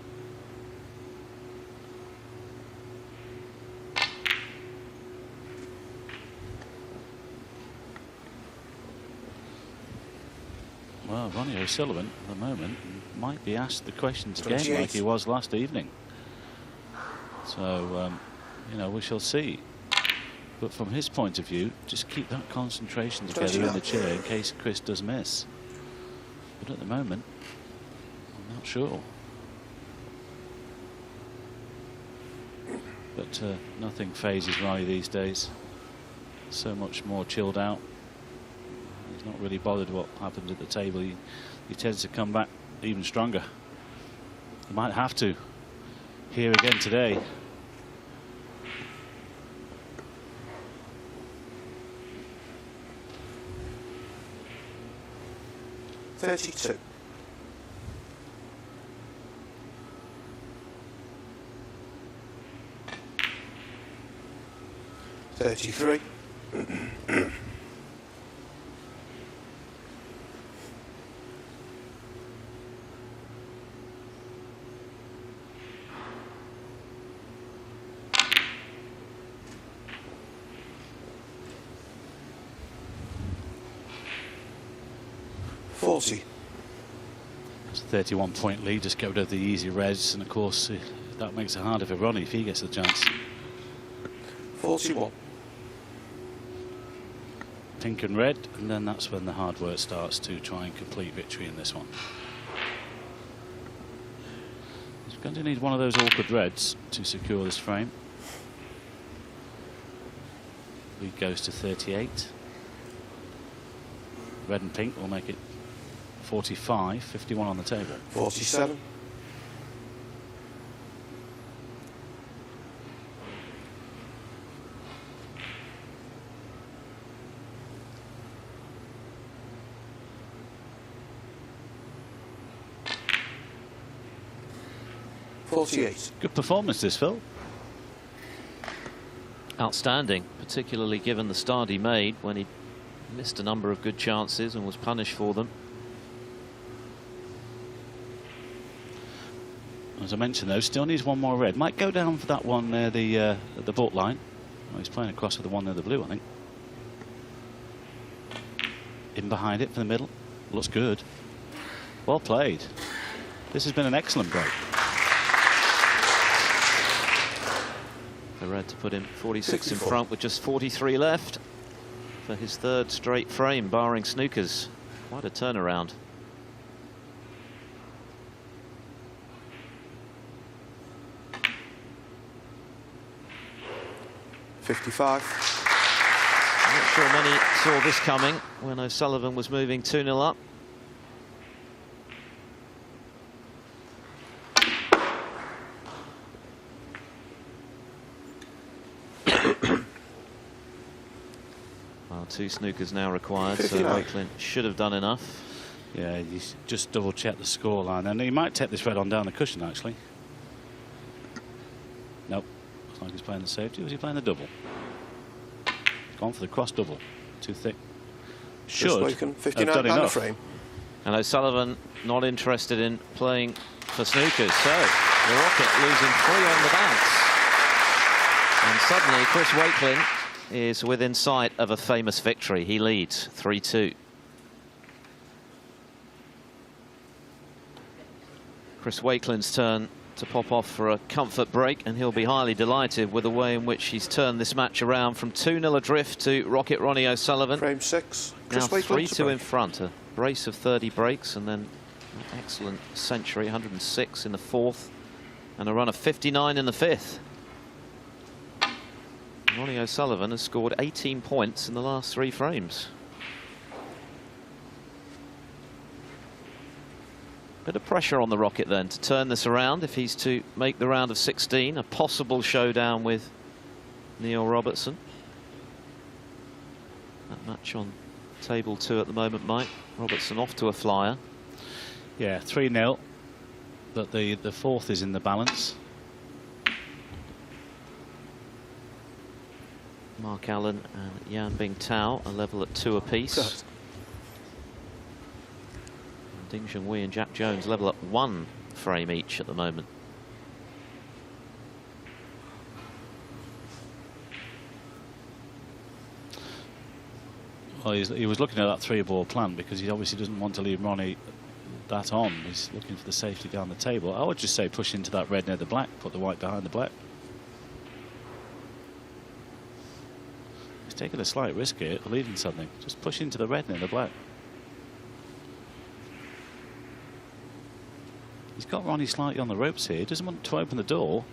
Well, Ronnie O'Sullivan at the moment might be asked the questions again 28. like he was last evening. So, you know, we shall see. But from his point of view, just keep that concentration together in the chair in case Chris does miss. But at the moment, I'm not sure. But nothing phases Ronnie these days. So much more chilled out. He's not really bothered what happens at the table. He tends to come back even stronger. He might have to here again today. $32. $33. $40. It's a 31-point lead. Just get rid of the easy reds, and of course that makes it harder for Ronnie if he gets the chance. 41. pink and red, and then that's when the hard work starts to try and complete victory in this one. He's going to need one of those awkward reds to secure this frame. Lead goes to 38. Red and pink will make it 45, 51 on the table. 47. Good performance this, Phil. Outstanding, particularly given the start he made when he missed a number of good chances and was punished for them. As I mentioned, though, still needs one more red. Might go down for that one near the baulk line. Well, he's playing across for the one near the blue, I think. In behind it for the middle. Looks good. Well played. This has been an excellent break. The red to put him 46 in front with just 43 left for his third straight frame, barring Snooker's. Quite a turnaround. $55. I'm not sure many saw this coming when O'Sullivan was moving 2-0 up. Well, 2 snookers now required, 59. so Wakelin should have done enough. Yeah, you just double check the scoreline, and he might take this red on down the cushion actually. Nope, looks like he's playing the safety. Was he playing the double? He's gone for the cross double. Too thick. Should have 59 done enough. frame. And O'Sullivan not interested in playing for snookers, so the Rocket losing 3 on the bounce. And suddenly Chris Wakelin is within sight of a famous victory. He leads 3-2. Chris Wakelin's turn to pop off for a comfort break, and he'll be highly delighted with the way in which he's turned this match around from 2-0 adrift to Rocket Ronnie O'Sullivan. Frame 6. Now Chris Wakelin 3-2 in front, a brace of 30 breaks, and then an excellent century, 106 in the fourth, and a run of 59 in the fifth. Ronnie O'Sullivan has scored 18 points in the last 3 frames. Bit of pressure on the Rocket then to turn this around if he's to make the round of 16. A possible showdown with Neil Robertson. That match on table 2 at the moment, Mike. Robertson off to a flyer. Yeah, 3-0. But the fourth is in the balance. Mark Allen and Yan Bing Tao are level at 2 apiece. Ding Junhui and Jack Jones level at 1 frame each at the moment. Well, he was looking at that 3-ball plan because he obviously doesn't want to leave Ronnie that on. He's looking for the safety down the table. I would just say push into that red near the black, put the white behind the black. He's taking a slight risk here, leaving something. Just push into the red near the black. He's got Ronnie slightly on the ropes here. He doesn't want to open the door.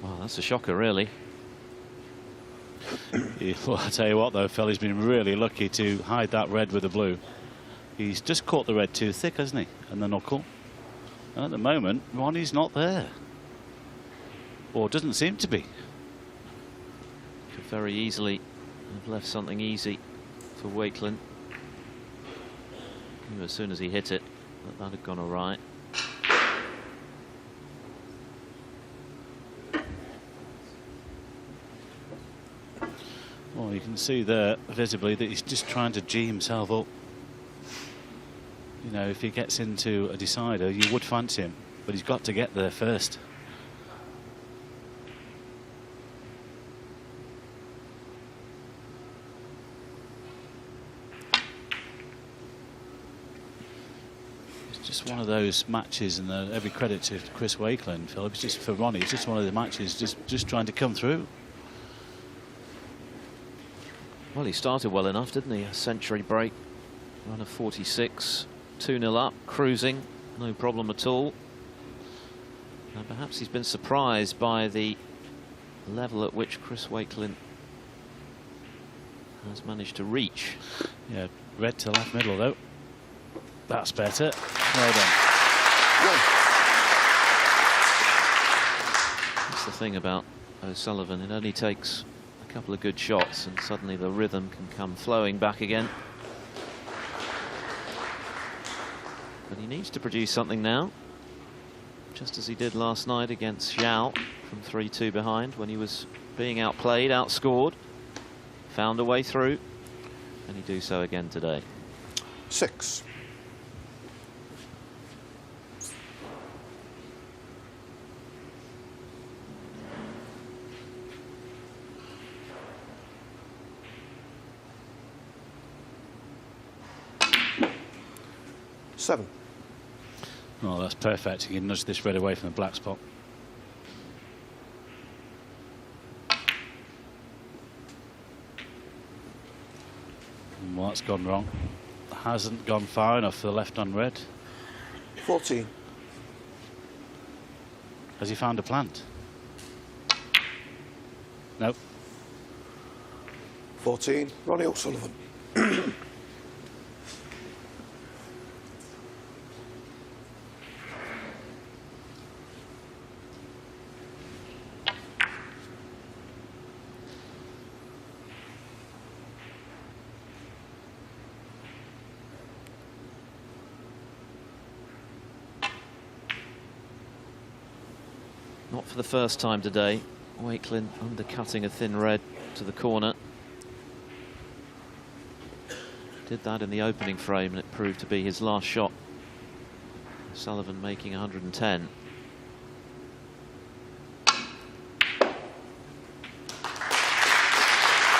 Wow, that's a shocker, really. Well, I tell you what, though, Phil, he's been really lucky to hide that red with the blue. He's just caught the red too thick, hasn't he? And the knuckle. And at the moment, Ronnie's not there. Or doesn't seem to be. Could very easily have left something easy for Wakelin. Knew as soon as he hit it that had gone all right. Well, you can see there visibly that he's just trying to G himself up. You know, if he gets into a decider, you would fancy him, but he's got to get there first. just one of those matches, and every credit to Chris Wakelin, Phil. It's just for Ronnie. It's just one of the matches, just trying to come through. Well, he started well enough, didn't he? A century break, run of 46, 2-0 up, cruising, no problem at all. And perhaps he's been surprised by the level at which Chris Wakelin has managed to reach. Yeah, red to left middle though. That's better. Well done. That's the thing about O'Sullivan. It only takes a couple of good shots and suddenly the rhythm can come flowing back again. But he needs to produce something now, just as he did last night against Zhao from 3-2 behind when he was being outplayed, outscored, found a way through, and he do so again today. 6. Seven. Oh, that's perfect. He can nudge this red away from the black spot. And what's gone wrong? Hasn't gone far enough for the left on red. 14. Has he found a plant? Nope. 14. Ronnie O'Sullivan. Not for the first time today. Wakelin undercutting a thin red to the corner. Did that in the opening frame and it proved to be his last shot. Sullivan making 110.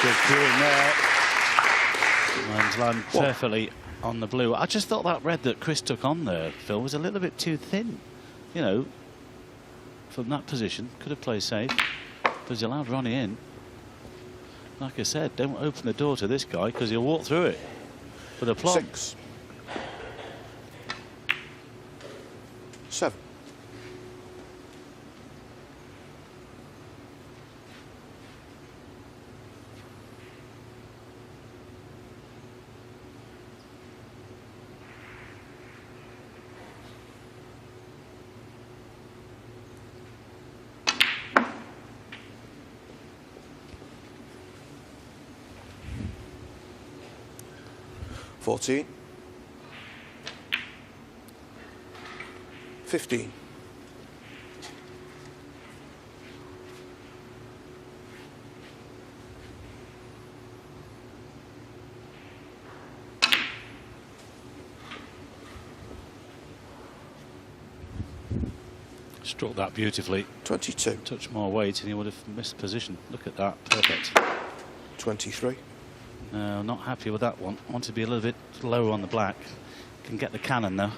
Good cueing there. And land perfectly on the blue. I just thought that red that Chris took on there, Phil, was a little bit too thin. You know, from that position, could have played safe, because he allowed Ronnie in. Like I said, don't open the door to this guy because he'll walk through it with a plum. 6. 7. $14. 15. Struck that beautifully. 22. Touch more weight and he would have missed position. Look at that, perfect. 23. No, not happy with that one. Want to be a little bit lower on the black. Can get the cannon though.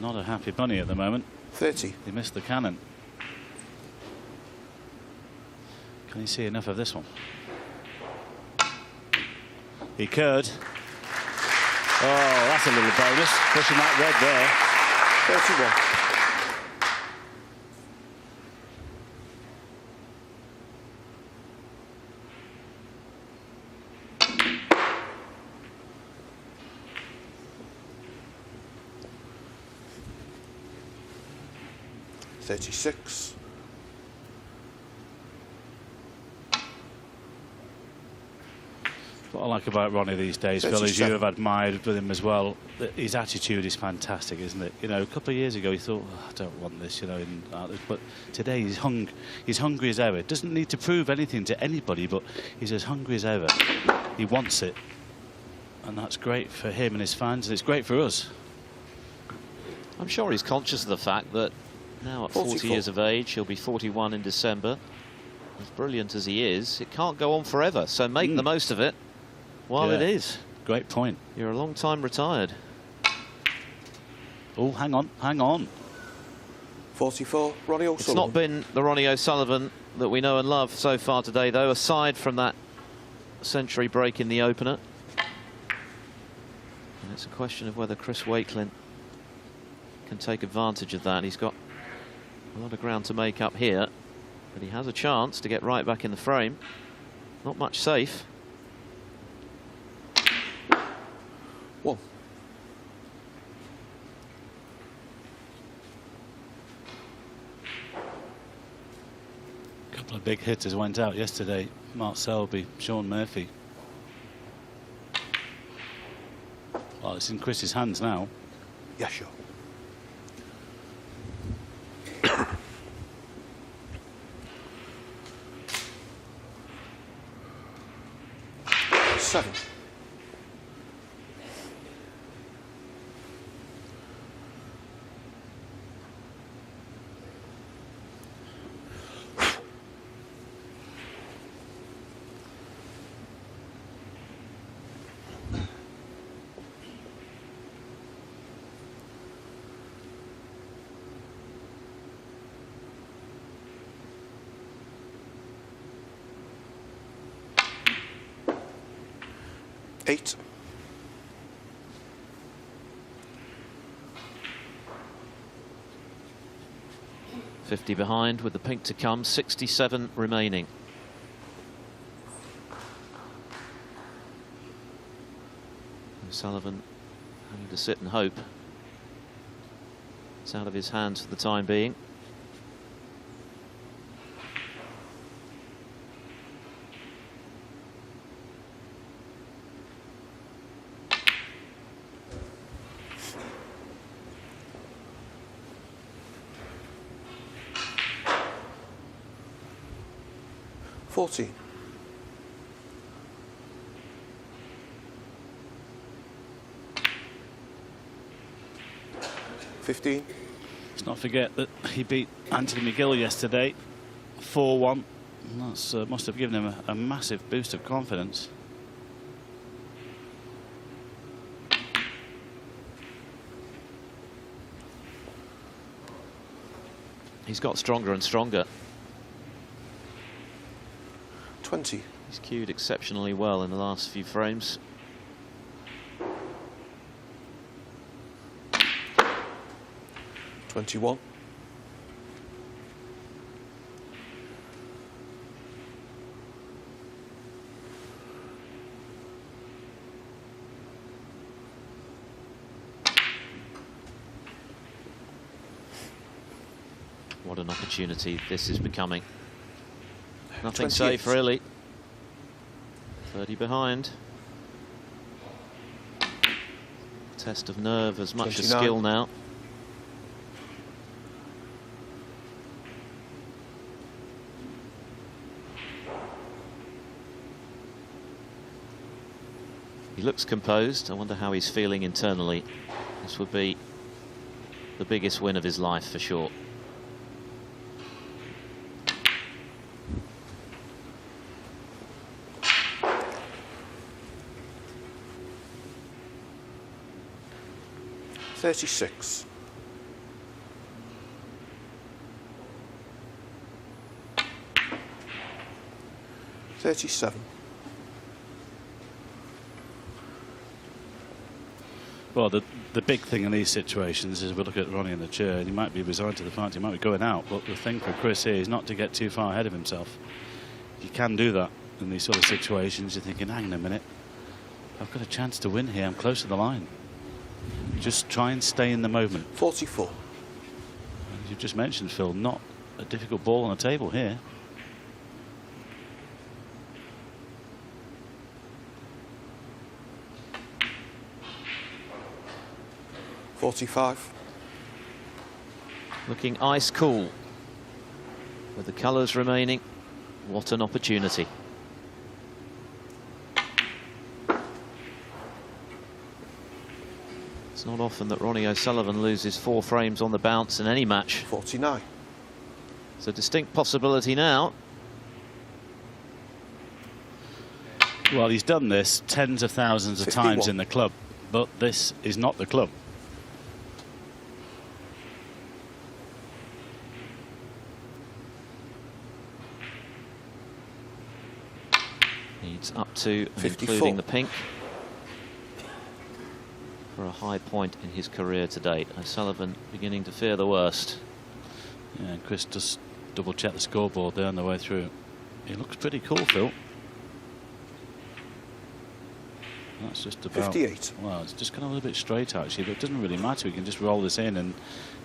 Not a happy bunny at the moment. 30. He missed the cannon. Can he see enough of this one? He could. Oh, that's a little bonus. Pushing that red there. 31. $36. What I like about Ronnie these days, Phil, is you have admired with him as well. His attitude is fantastic, isn't it? You know, a couple of years ago he thought, oh, I don't want this, you know, but today he's hungry as ever. Doesn't need to prove anything to anybody, but he's as hungry as ever. He wants it, and that's great for him and his fans, and it's great for us. I'm sure he's conscious of the fact that now at 40 years of age, he'll be 41 in December. as brilliant as he is, it can't go on forever. So make the most of it while it is. Great point. You're a long time retired. Oh, hang on, hang on. 44, Ronnie O'Sullivan. It's not been the Ronnie O'Sullivan that we know and love so far today, though, aside from that century break in the opener. And it's a question of whether Chris Wakelin can take advantage of that. He's got a lot of ground to make up here, but he has a chance to get right back in the frame. Not much safe. 1. A couple of big hitters went out yesterday. Mark Selby, Sean Murphy. Well, it's in Chris's hands now. Yeah, sure. 7. Eight. 50 behind with the pink to come, 67 remaining. O'Sullivan having to sit and hope. It's out of his hands for the time being. $14. 15. Let's not forget that he beat Anthony McGill yesterday, 4-1. That must have given him a massive boost of confidence. He's got stronger and stronger. 20. He's cued exceptionally well in the last few frames. $21. What an opportunity this is becoming. Nothing 28. safe, really. 30 behind. Test of nerve as much as 29. skill now. He looks composed. I wonder how he's feeling internally. This would be the biggest win of his life for sure. $36. $37. Well, the big thing in these situations is we look at Ronnie in the chair, and he might be resigned to the fact he might be going out, but the thing for Chris here is not to get too far ahead of himself. You can do that in these sort of situations. You're thinking, hang on a minute, I've got a chance to win here, I'm close to the line. Just try and stay in the moment. 44. As you've just mentioned, Phil, not a difficult ball on the table here. $45. Looking ice cool. With the colours remaining, what an opportunity. It's not often that Ronnie O'Sullivan loses 4 frames on the bounce in any match. 49. It's a distinct possibility now. Well, he's done this tens of thousands of 51. times in the club, but this is not the club. Needs up to and 54. including the pink for a high point in his career to date. O'Sullivan beginning to fear the worst. Yeah, and Chris just double-check the scoreboard there on the way through. He looks pretty cool, Phil. That's just about 58. Well, it's just kind of a little bit straight actually, but it doesn't really matter. He can just roll this in and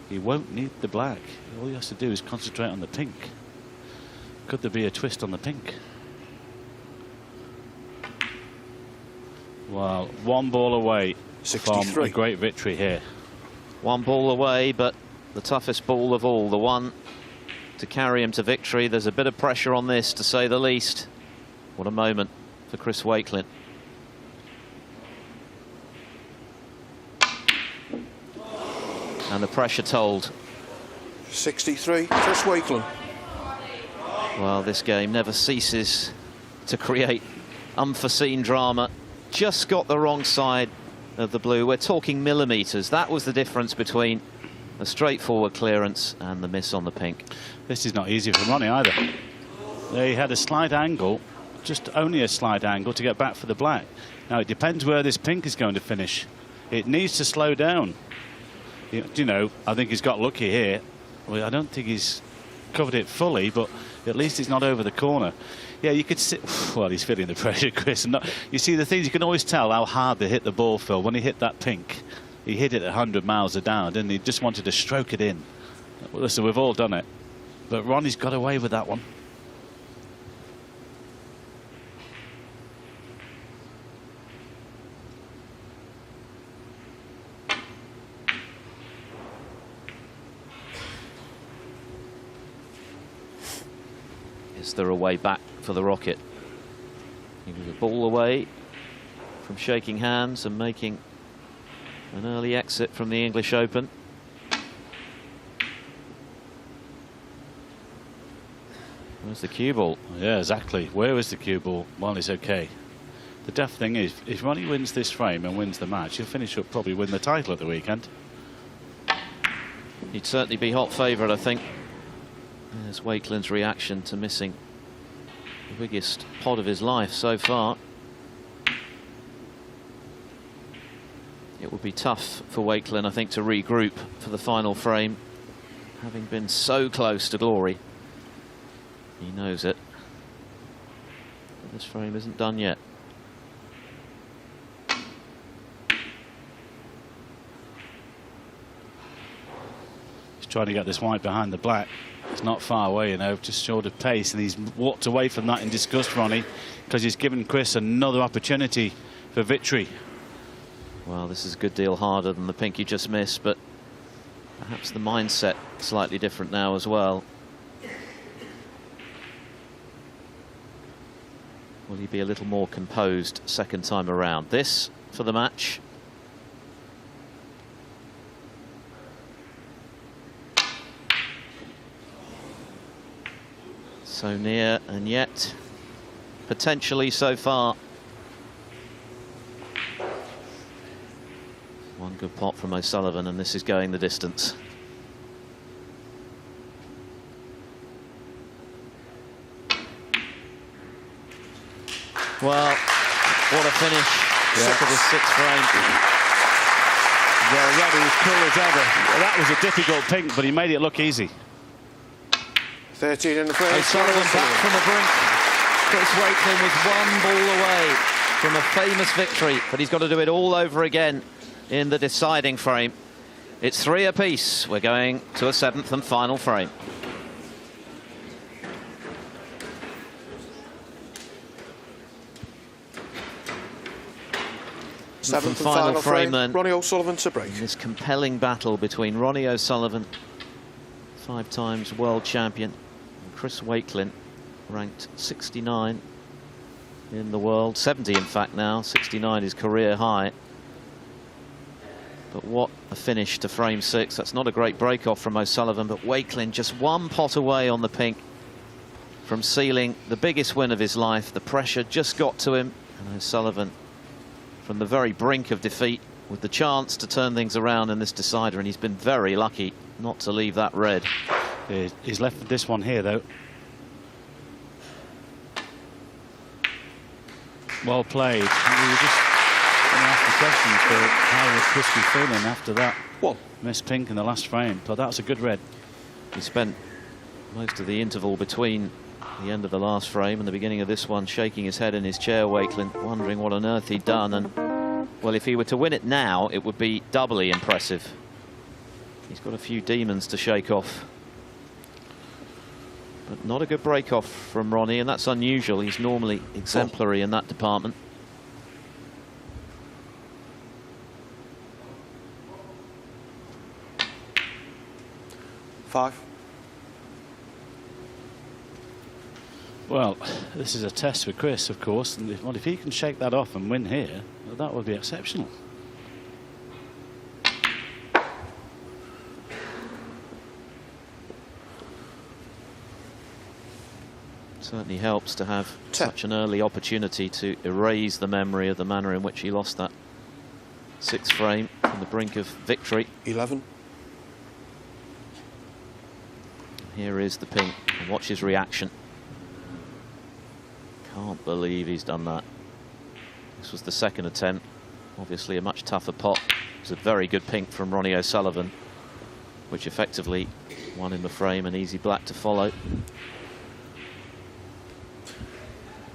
he won't need the black. All he has to do is concentrate on the pink. Could there be a twist on the pink? Well, one ball away 63. from a great victory here. One ball away, but the toughest ball of all, the one to carry him to victory. There's a bit of pressure on this, to say the least. What a moment for Chris Wakelin. And the pressure told. 63. Chris Wakelin. Well, this game never ceases to create unforeseen drama. Just got the wrong side of the blue. We're talking millimetres. That was the difference between a straightforward clearance and the miss on the pink. This is not easy for Ronnie either. They had a slight angle, just only a slight angle, to get back for the black. Now it depends where this pink is going to finish. It needs to slow down. You know, I think he's got lucky here. Well, I don't think he's covered it fully, but at least it's not over the corner. Yeah, you could see. Well, he's feeling the pressure, Chris. And you see the things, you can always tell how hard they hit the ball, Phil. When he hit that pink, he hit it at 100 miles an hour, didn't he? Just wanted to stroke it in. Well, listen, we've all done it. But Ronnie's got away with that one. Is there a way back for the Rocket? He was a ball away from shaking hands and making an early exit from the English Open. Where's the cue ball? Yeah, exactly. Where is the cue ball? Well, it's okay. The daft thing is, if Ronnie wins this frame and wins the match, he'll finish up, probably win the title at the weekend. He'd certainly be hot favourite, I think. There's Wakelin's reaction to missing the biggest pot of his life so far. It would be tough for Wakelin, I think, to regroup for the final frame, having been so close to glory. He knows it. But this frame isn't done yet. He's trying to get this white behind the black. It's not far away, you know, just short of pace, and he's walked away from that in disgust, Ronnie, because he's given Chris another opportunity for victory. Well, this is a good deal harder than the pink you just missed, but perhaps the mindset slightly different now as well. Will he be a little more composed second time around? This for the match. So near and yet potentially so far. One good pot from O'Sullivan, and this is going the distance. Well, what a finish for the sixth frame. Well, Ronnie was cool as ever. Well, that was a difficult pink, but he made it look easy. 13 in the frame. O'Sullivan back from the brink. Chris Wakelin was one ball away from a famous victory, but he's got to do it all over again in the deciding frame. It's 3 apiece. We're going to a 7th and final frame. Seventh and final frame. Then. Ronnie O'Sullivan to break. This compelling battle between Ronnie O'Sullivan, 5 times world champion, and Chris Wakelin, ranked 69 in the world, 70 in fact now, 69 is career high. But what a finish to frame 6. That's not a great break off from O'Sullivan, but Wakelin just one pot away on the pink from sealing the biggest win of his life. The pressure just got to him. And O'Sullivan from the very brink of defeat with the chance to turn things around in this decider, and he's been very lucky not to leave that red. He's left this one here, though. Well played. We were just going to ask the question for how was Chris be feeling after that miss pink in the last frame, but that was a good red. He spent most of the interval between the end of the last frame and the beginning of this one shaking his head in his chair, Wakelin, wondering what on earth he'd done. And, well, if he were to win it now, it would be doubly impressive. He's got a few demons to shake off. But not a good break-off from Ronnie, and that's unusual. He's normally exemplary in that department. Five. Well, this is a test for Chris, of course, and if he can shake that off and win here, well, that would be exceptional. Certainly helps to have such an early opportunity to erase the memory of the manner in which he lost that sixth frame on the brink of victory. 11. Here is the pink, and watch his reaction. Can't believe he's done that. This was the second attempt. Obviously a much tougher pot. It was a very good pink from Ronnie O'Sullivan, which effectively won in the frame, an easy black to follow.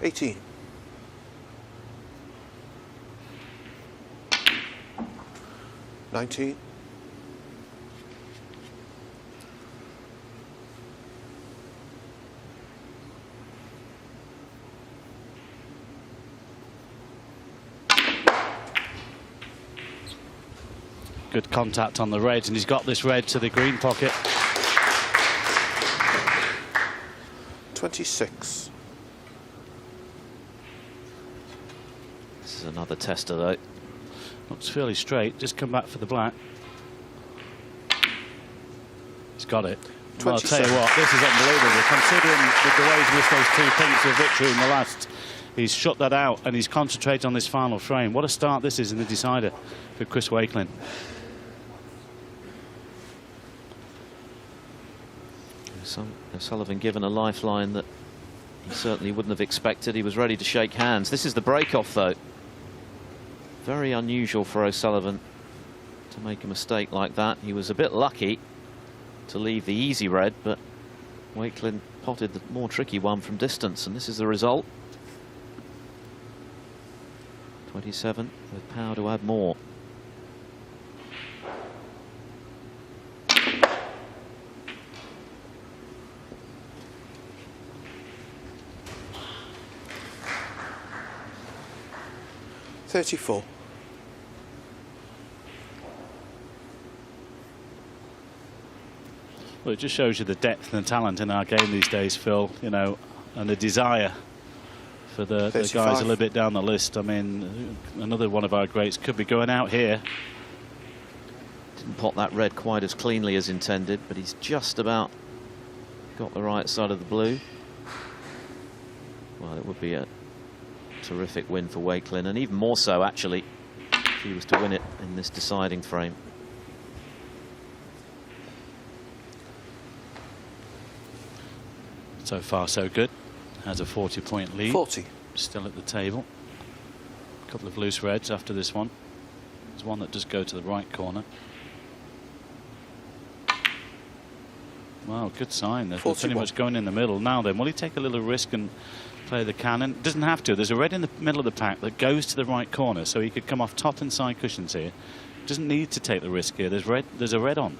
18. $19. Good contact on the red, and he's got this red to the green pocket. 26. This is another tester, though. Looks fairly straight. Just come back for the black. He's got it. Well, I'll tell you what, this is unbelievable. Considering the way he's missed those two pinks of victory in the last, he's shut that out and he's concentrated on this final frame. What a start this is in the decider for Chris Wakelin. O'Sullivan given a lifeline that he certainly wouldn't have expected. He was ready to shake hands. This is the break-off, though. Very unusual for O'Sullivan to make a mistake like that. He was a bit lucky to leave the easy red, but Wakelin potted the more tricky one from distance, and this is the result. 27 with power to add more. $34. Well, it just shows you the depth and the talent in our game these days, Phil, you know, and the desire for the guys a little bit down the list. I mean, another one of our greats could be going out here. Didn't pot that red quite as cleanly as intended, but he's just about got the right side of the blue. Well, it would be a terrific win for Wakelin, and even more so, actually, if he was to win it in this deciding frame. So far, so good. Has a 40-point lead. 40. Still at the table. A couple of loose reds after this one. There's one that does go to the right corner. Wow, good sign. They're pretty much going in the middle. Now then, will he take a little risk and play the cannon? Doesn't have to. There's a red in the middle of the pack that goes to the right corner, so he could come off top and side cushions here. Doesn't need to take the risk here. There's a red on.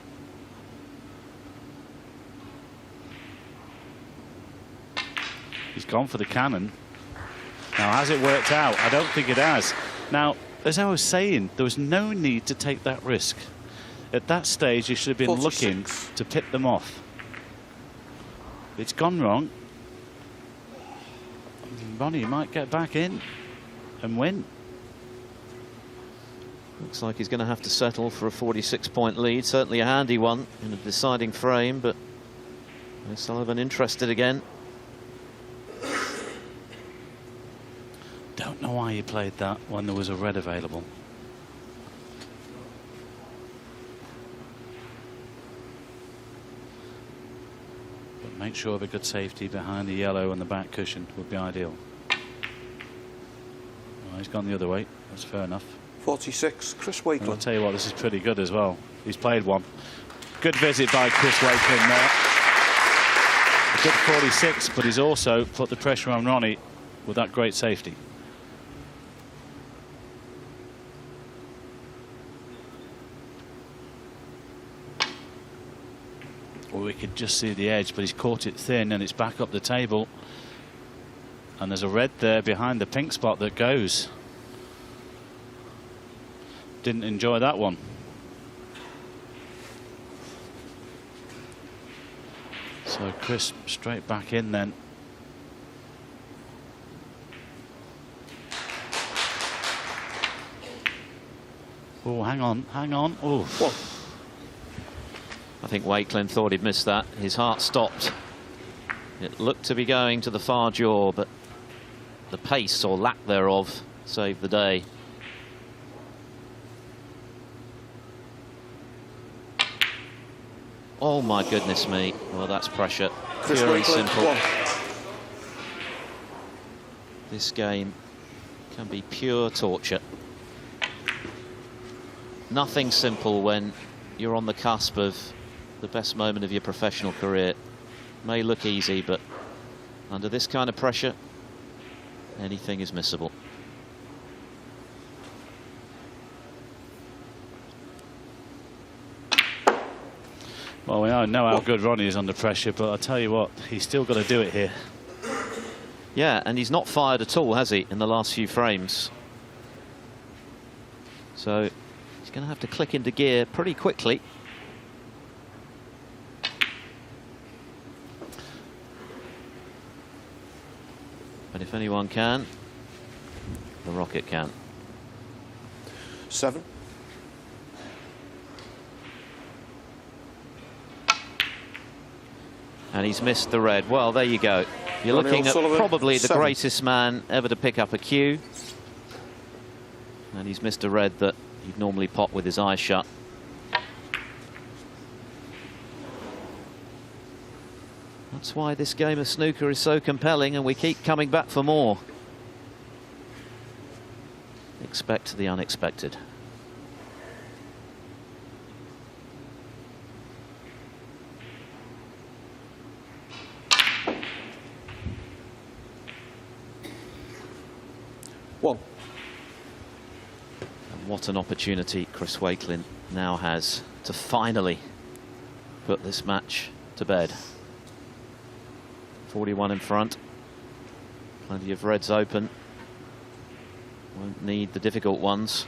He's gone for the cannon. Now, has it worked out? I don't think it has. Now, as I was saying, there was no need to take that risk. At that stage, you should have been 46. looking to pip them off. It's gone wrong. Ronnie might get back in and win. Looks like he's going to have to settle for a 46-point lead. Certainly a handy one in a deciding frame, but O'Sullivan interested again. don't know why he played that when there was a red available. But make sure of a good safety behind the yellow and the back cushion would be ideal. Oh, he's gone the other way. That's fair enough. 46, Chris Wakelin. I'll tell you what, this is pretty good as well. He's played one. Good visit by Chris Wakelin there. A good 46, but he's also put the pressure on Ronnie with that great safety. Well, we could just see the edge, but he's caught it thin and it's back up the table. And there's a red there behind the pink spot that goes. Didn't enjoy that one. So Chris straight back in then. Oh, hang on, hang on. Oh. I think Wakelin thought he'd missed that. His heart stopped. It looked to be going to the far jaw, but the pace or lack thereof saved the day. Oh my goodness me. Well, that's pressure. Pure and simple. This game can be pure torture. Nothing simple when you're on the cusp of the best moment of your professional career. May look easy, but under this kind of pressure, anything is missable. Well, we know how good Ronnie is under pressure, but I'll tell you what, he's still got to do it here. Yeah, and he's not fired at all, has he, in the last few frames? So he's going to have to click into gear pretty quickly. But if anyone can, the Rocket can. 7. And he's missed the red. Well, there you go. You're Ronnie looking at O'Sullivan, probably the 7. greatest man ever to pick up a cue. And he's missed a red that he'd normally pop with his eyes shut. That's why this game of snooker is so compelling, and we keep coming back for more. Expect the unexpected. And what an opportunity Chris Wakelin now has to finally put this match to bed. 41 in front. Plenty of reds open. Won't need the difficult ones.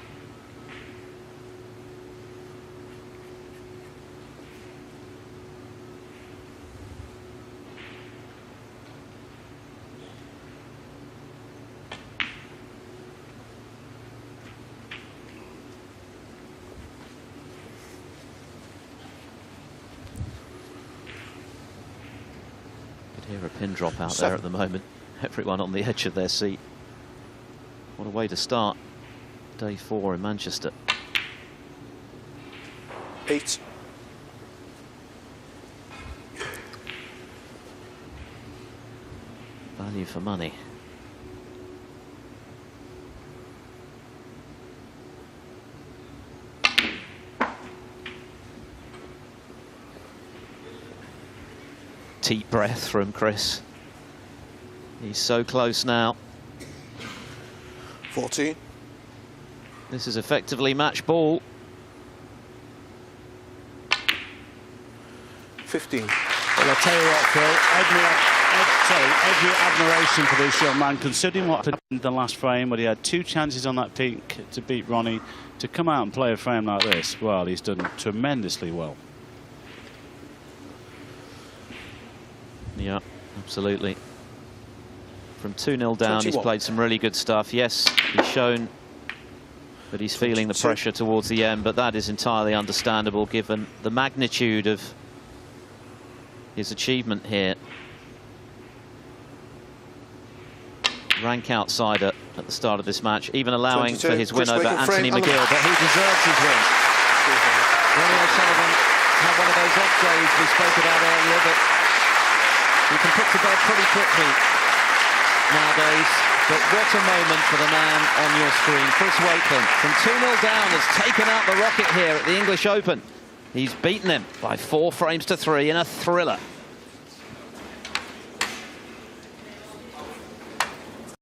Hear a pin drop out there at the moment. Everyone on the edge of their seat. What a way to start day 4 in Manchester. 8. Value for money. Deep breath from Chris. He's so close now. 14. This is effectively match ball. 15. Well, I'll tell you what, Phil, every admiration for this young man, considering what happened in the last frame, where he had 2 chances on that peak to beat Ronnie, to come out and play a frame like this. Well, he's done tremendously well. Yeah, absolutely. From 2-0 down, 21. he's played some really good stuff. Yes, he's shown that he's feeling the pressure towards the end, but that is entirely understandable given the magnitude of his achievement here. rank outsider at the start of this match, even allowing 22, for his win Chris over Wakelin, Anthony frame, McGill, but he deserves his win. Ronnie O'Sullivan had one of those off days we spoke about earlier that you can put to bed pretty quickly nowadays. But what a moment for the man on your screen. Chris Wakelin, from 2-0 down, has taken out the rocket here at the English Open. He's beaten him by 4 frames to 3 in a thriller.